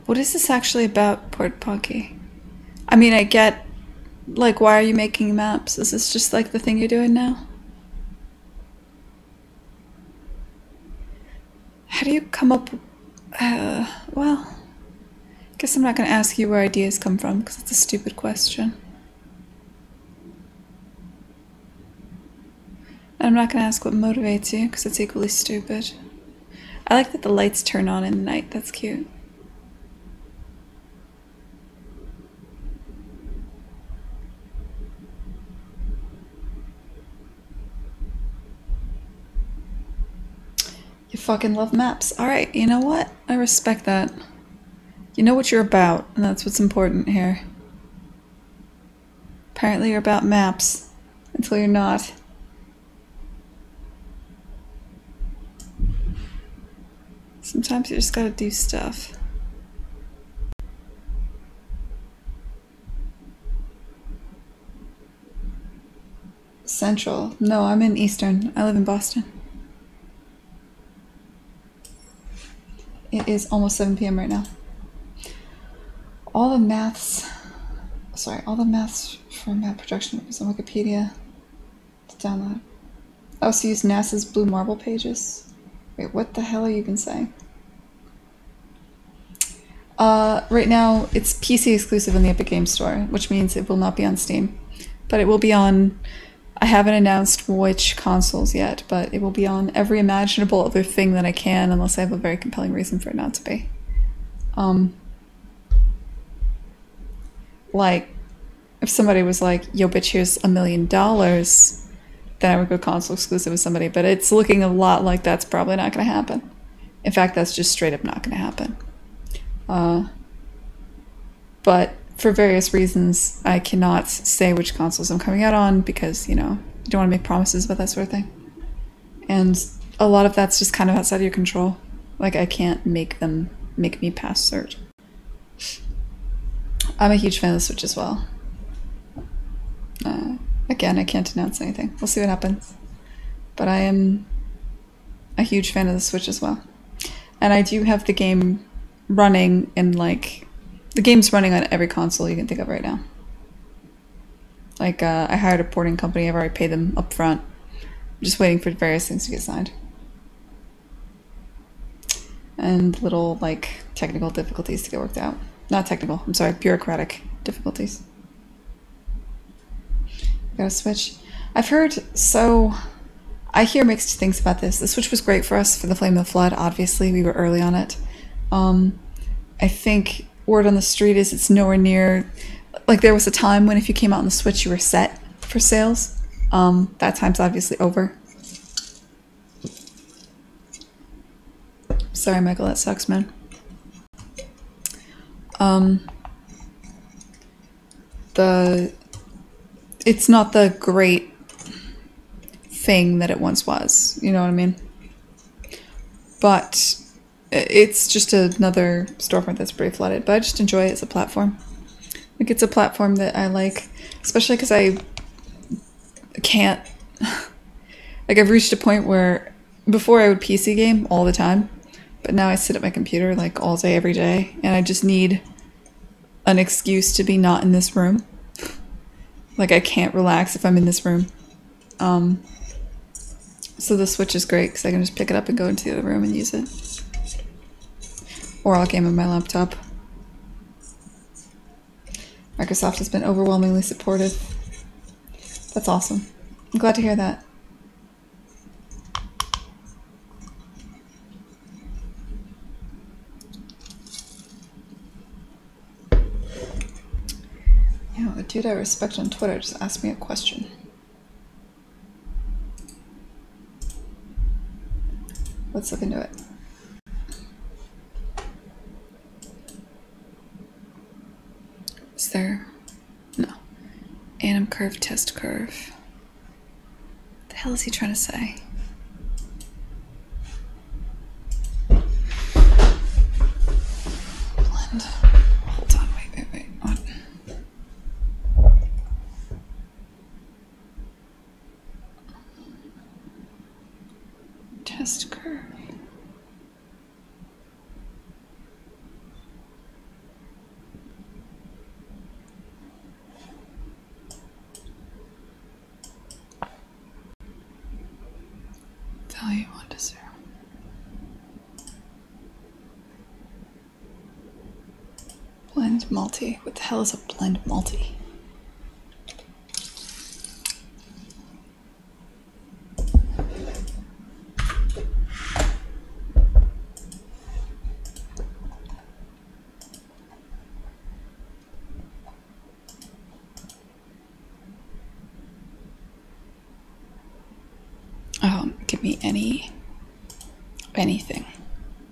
What is this actually about, Port Ponky? I mean, I get, like, why are you making maps? Is this just like the thing you're doing now? How do you come up, well, I guess I'm not gonna ask you where ideas come from, because it's a stupid question. And I'm not gonna ask what motivates you, because it's equally stupid. I like that the lights turn on in the night, that's cute. You fucking love maps. Alright, you know what? I respect that. You know what you're about, and that's what's important here. Apparently you're about maps, until you're not. Sometimes you just gotta do stuff. Central. No, I'm in Eastern. I live in Boston. It is almost 7 p.m. right now. All the maths for map projection is on Wikipedia to download. I also use NASA's Blue Marble pages. Wait, what the hell are you even saying? Right now, it's PC exclusive in the Epic Games Store, which means it will not be on Steam. But it will be on... I haven't announced which consoles yet, but it will be on every imaginable other thing that I can, unless I have a very compelling reason for it not to be. Like, if somebody was like, yo bitch, here's $1 million, then I would go console exclusive with somebody, but it's looking a lot like that's probably not going to happen. In fact, that's just straight up not going to happen. But for various reasons, I cannot say which consoles I'm coming out on because, you know, you don't want to make promises about that sort of thing. And a lot of that's just kind of outside of your control. Like, I can't make them make me pass cert. I'm a huge fan of the Switch as well. Again, I can't announce anything. We'll see what happens. But I am a huge fan of the Switch as well. And I do have the game running in, like... The game's running on every console you can think of right now. Like, I hired a porting company. I've already paid them up front. I'm just waiting for various things to get signed. And little, like, technical difficulties to get worked out. Not technical, I'm sorry, bureaucratic difficulties. Got a Switch. I've heard, so... I hear mixed things about this. The Switch was great for us for the Flame of the Flood, obviously. We were early on it. I think word on the street is it's nowhere near. Like, there was a time when if you came out on the Switch, you were set for sales. That time's obviously over. Sorry, Michael, that sucks, man. It's not the great thing that it once was, you know what I mean? But it's just another storefront that's pretty flooded, but I just enjoy it as a platform. Like, it's a platform that I like, especially because I can't, like, I've reached a point where before I would PC game all the time, but now I sit at my computer like all day, every day, and I just need an excuse to be not in this room. Like, I can't relax if I'm in this room. So the Switch is great because I can just pick it up and go into the other room and use it. Or I'll game on my laptop. Microsoft has been overwhelmingly supportive. That's awesome. I'm glad to hear that. You know, a dude I respect on Twitter just asked me a question. Let's look into it. Is there... No. Anim curve, test curve. What the hell is he trying to say? Blend. Hold on, wait. What? Test curve. Value 1 to 0. Blend multi. What the hell is a blend multi? Give me anything.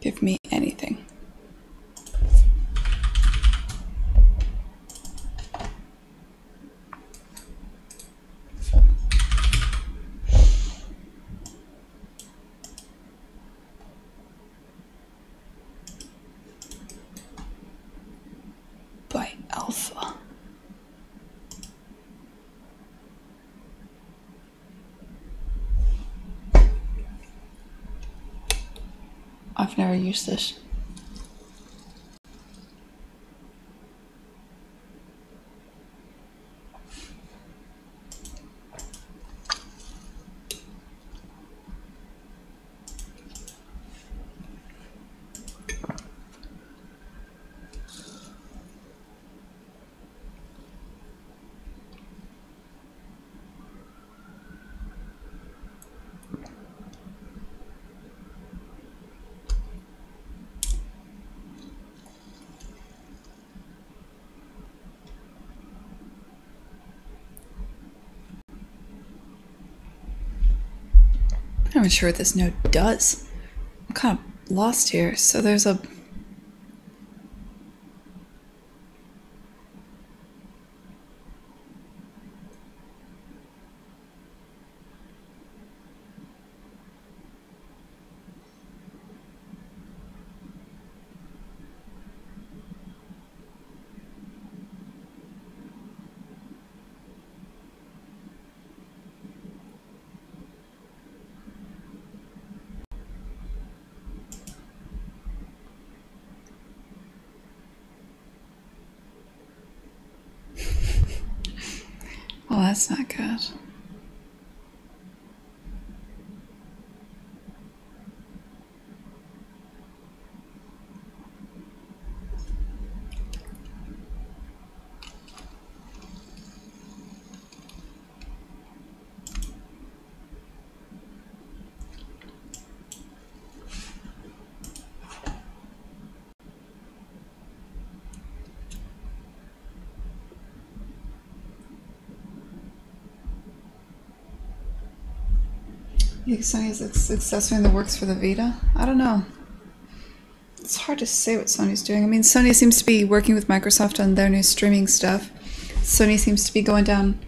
Give me anything. By alpha. I've never used this. I'm not even sure what this node does. I'm kind of lost here. So there's a... Well, that's not good. You think Sony is a successor in the works for the Vita? I don't know. It's hard to say what Sony's doing. I mean, Sony seems to be working with Microsoft on their new streaming stuff. Sony seems to be going down...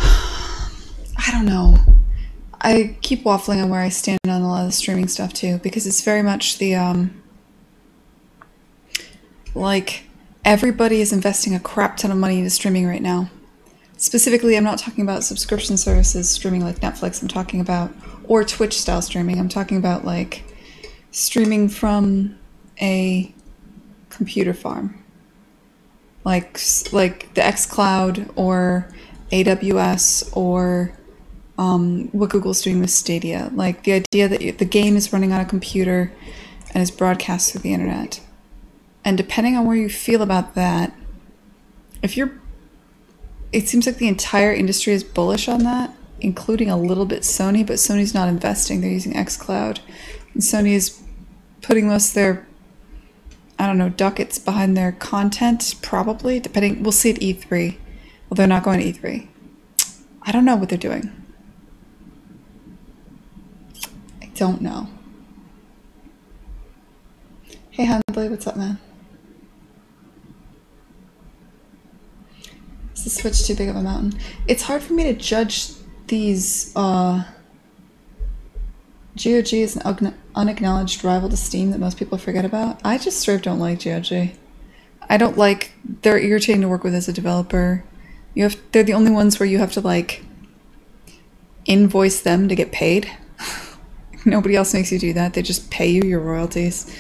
I don't know. I keep waffling on where I stand on a lot of the streaming stuff too, because it's very much the, like, everybody is investing a crap ton of money into streaming right now. Specifically, I'm not talking about subscription services streaming like Netflix, I'm talking about, or Twitch style streaming, I'm talking about like streaming from a computer farm. Like the xCloud or AWS or what Google's doing with Stadia. Like the idea that the game is running on a computer and is broadcast through the internet. And depending on where you feel about that, it seems like the entire industry is bullish on that, including a little bit Sony, but Sony's not investing. They're using xCloud. And Sony is putting most of their, I don't know, ducats behind their content, probably, depending. We'll see at E3. Well, they're not going to E3. I don't know what they're doing. I don't know. Hey, Handley, what's up, man? Is the Switch too big of a mountain? It's hard for me to judge these. GOG is an unacknowledged rival to Steam that most people forget about. I just straight up don't like GOG. I don't like. They're irritating to work with as a developer. They're the only ones where you have to like invoice them to get paid. Nobody else makes you do that. They just pay you your royalties.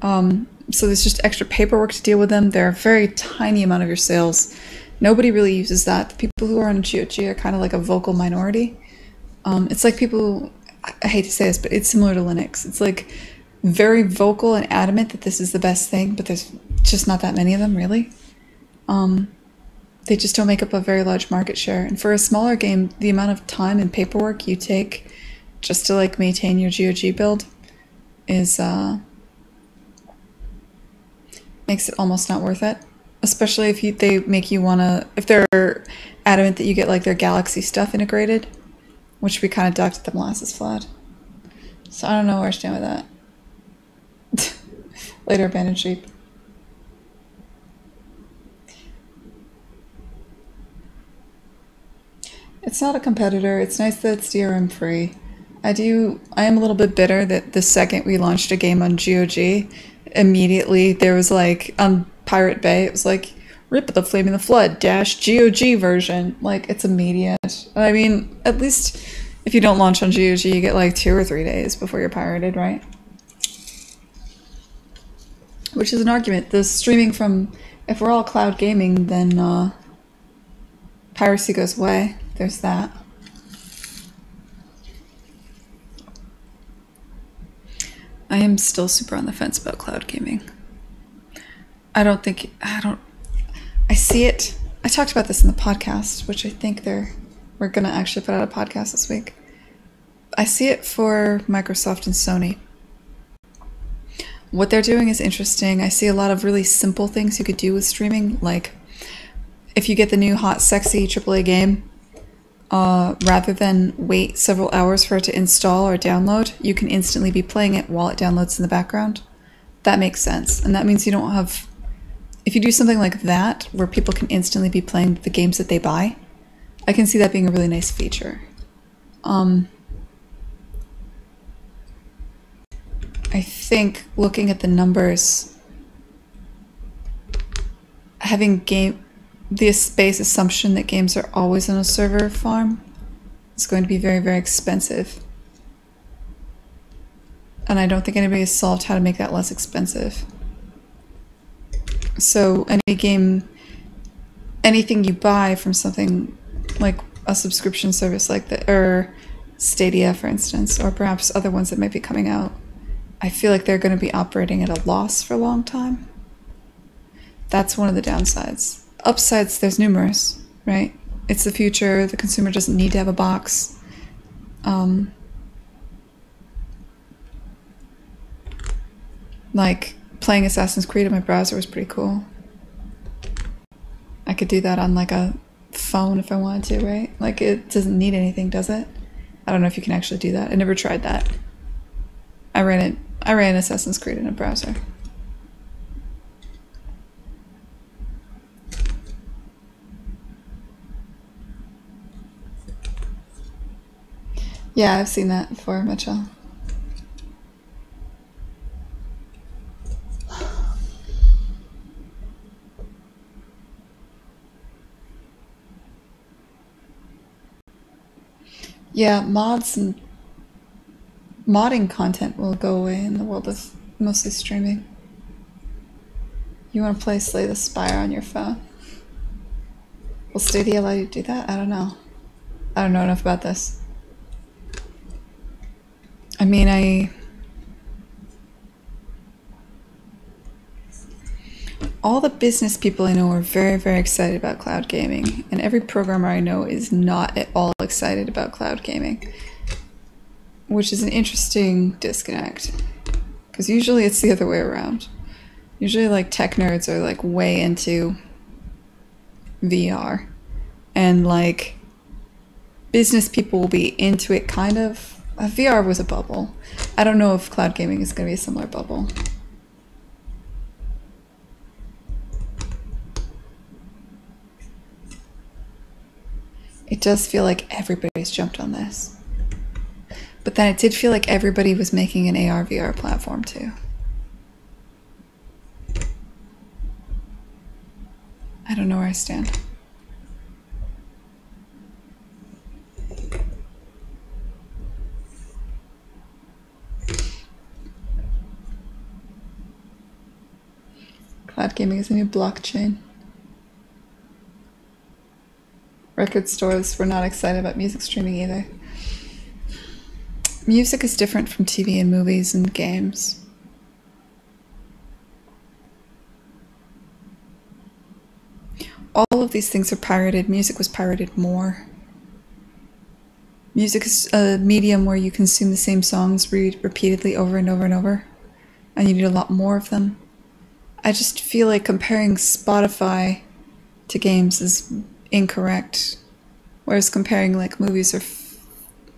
So there's just extra paperwork to deal with them. They're a very tiny amount of your sales. Nobody really uses that. The people who are on GOG are kind of like a vocal minority. It's like people, I hate to say this, but it's similar to Linux. It's like very vocal and adamant that this is the best thing, but there's just not that many of them, really. They just don't make up a very large market share. And for a smaller game, the amount of time and paperwork you take just to like maintain your GOG build is makes it almost not worth it. Especially if they make you wanna, if they're adamant that you get like their Galaxy stuff integrated, which we kind of ducked at the molasses flood. So I don't know where I stand with that. Later, abandoned sheep. It's not a competitor. It's nice that it's DRM free. I am a little bit bitter that the second we launched a game on GOG, immediately there was like, on Pirate Bay, it was like, Rip the Flaming the Flood -GOG version. Like, it's immediate. I mean, at least if you don't launch on GOG, you get like 2 or 3 days before you're pirated, right? Which is an argument. The streaming from, if we're all cloud gaming, then piracy goes away. There's that. I am still super on the fence about cloud gaming. I see it. I talked about this in the podcast, which I think we're going to actually put out a podcast this week. I see it for Microsoft and Sony. What they're doing is interesting. I see a lot of really simple things you could do with streaming, like if you get the new hot, sexy AAA game, rather than wait several hours for it to install or download, you can instantly be playing it while it downloads in the background. That makes sense. And that means you don't have... If you do something like that, where people can instantly be playing the games that they buy, I can see that being a really nice feature. I think looking at the numbers, having this base assumption that games are always on a server farm is going to be very, very expensive. And I don't think anybody has solved how to make that less expensive. So anything you buy from something like a subscription service like that, or Stadia, for instance, or perhaps other ones that might be coming out, I feel like they're going to be operating at a loss for a long time. That's one of the downsides. Upsides, there's numerous, right? It's the future. The consumer doesn't need to have a box. Like playing Assassin's Creed on my browser was pretty cool. I could do that on like a phone if I wanted to, right? Like it doesn't need anything, does it? I don't know if you can actually do that. I never tried that. I ran Assassin's Creed in a browser. Yeah, I've seen that before, Mitchell. Yeah, mods and modding content will go away in the world of mostly streaming. You want to play Slay the Spire on your phone? Will Stadia allow you to do that? I don't know. I don't know enough about this. I mean, all the business people I know are very, very excited about cloud gaming, and every programmer I know is not at all excited about cloud gaming, which is an interesting disconnect, because usually it's the other way around. Usually, like, tech nerds are, like, way into VR, and, like, business people will be into it kind of. VR was a bubble. I don't know if cloud gaming is going to be a similar bubble. It does feel like everybody's jumped on this. But then it did feel like everybody was making an AR VR platform too. I don't know where I stand. Cloud gaming is a new blockchain. Record stores were not excited about music streaming either. Music is different from TV and movies and games. All of these things are pirated. Music was pirated more. Music is a medium where you consume the same songs repeatedly over and over and over, and you need a lot more of them. I just feel like comparing Spotify to games is incorrect, whereas comparing like movies or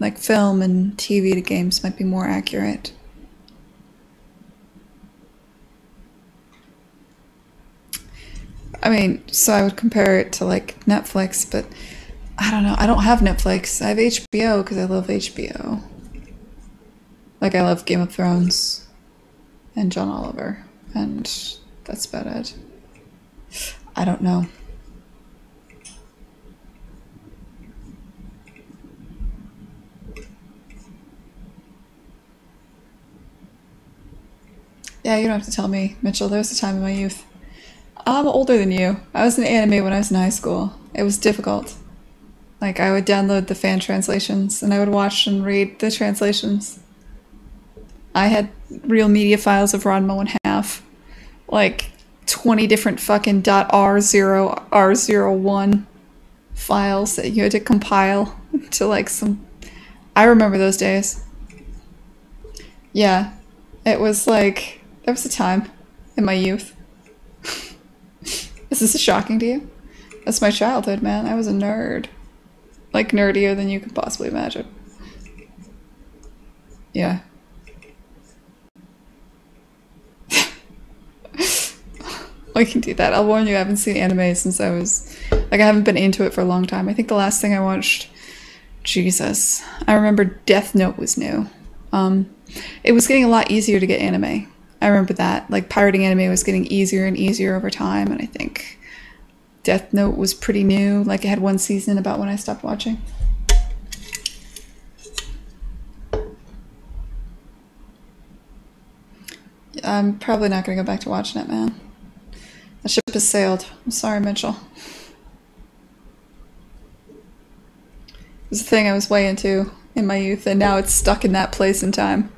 like film and TV to games might be more accurate. I mean, so I would compare it to like Netflix, but I don't know. I don't have Netflix. I have HBO because I love HBO. Like, I love Game of Thrones and John Oliver, and that's about it. I don't know. Yeah, you don't have to tell me, Mitchell. There was a time in my youth. I'm older than you. I was in anime when I was in high school. It was difficult. Like, I would download the fan translations, and I would watch and read the translations. I had real media files of Ranma 1/2. Like, 20 different fucking .r0, R01 files that you had to compile to, like, some... I remember those days. Yeah. It was, like... There was a time in my youth. Is this shocking to you? That's my childhood, man. I was a nerd. Like, nerdier than you could possibly imagine. Yeah. We can do that. I'll warn you, I haven't seen anime since I was... Like, I haven't been into it for a long time. I think the last thing I watched... Jesus. I remember Death Note was new. It was getting a lot easier to get anime. I remember that. Like, pirating anime was getting easier and easier over time, and I think Death Note was pretty new. Like, it had one season about when I stopped watching. I'm probably not going to go back to watching it, man. The ship has sailed. I'm sorry, Mitchell. It was a thing I was way into in my youth, and now it's stuck in that place in time.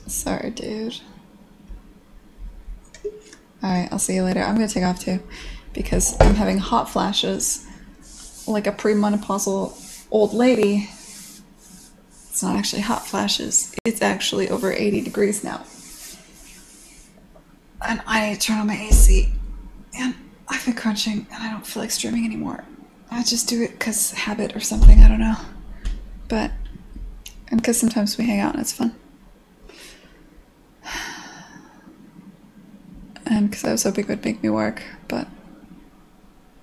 Sorry, dude. Alright, I'll see you later. I'm gonna take off too, because I'm having hot flashes like a premenopausal old lady. It's not actually hot flashes. It's actually over 80 degrees now. And I need to turn on my AC. And I've been crunching and I don't feel like streaming anymore. I just do it because habit or something, I don't know. But, and because sometimes we hang out and it's fun. And because I was hoping it would make me work, but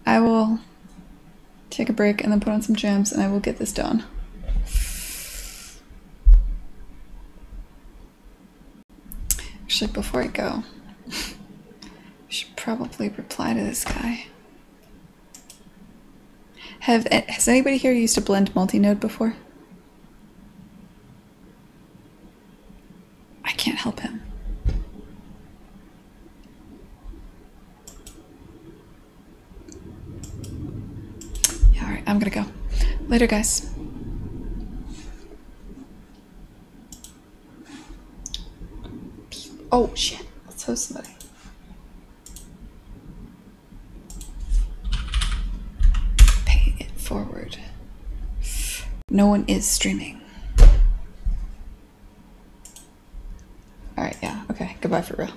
I will take a break and then put on some jams and I will get this done. Actually, before I go, I should probably reply to this guy. Has anybody here used a blend multi-node before? I can't help him. Yeah, alright, I'm gonna go. Later, guys. Oh, shit. Let's host somebody. Pay it forward. No one is streaming. Alright, yeah, okay. Goodbye for real.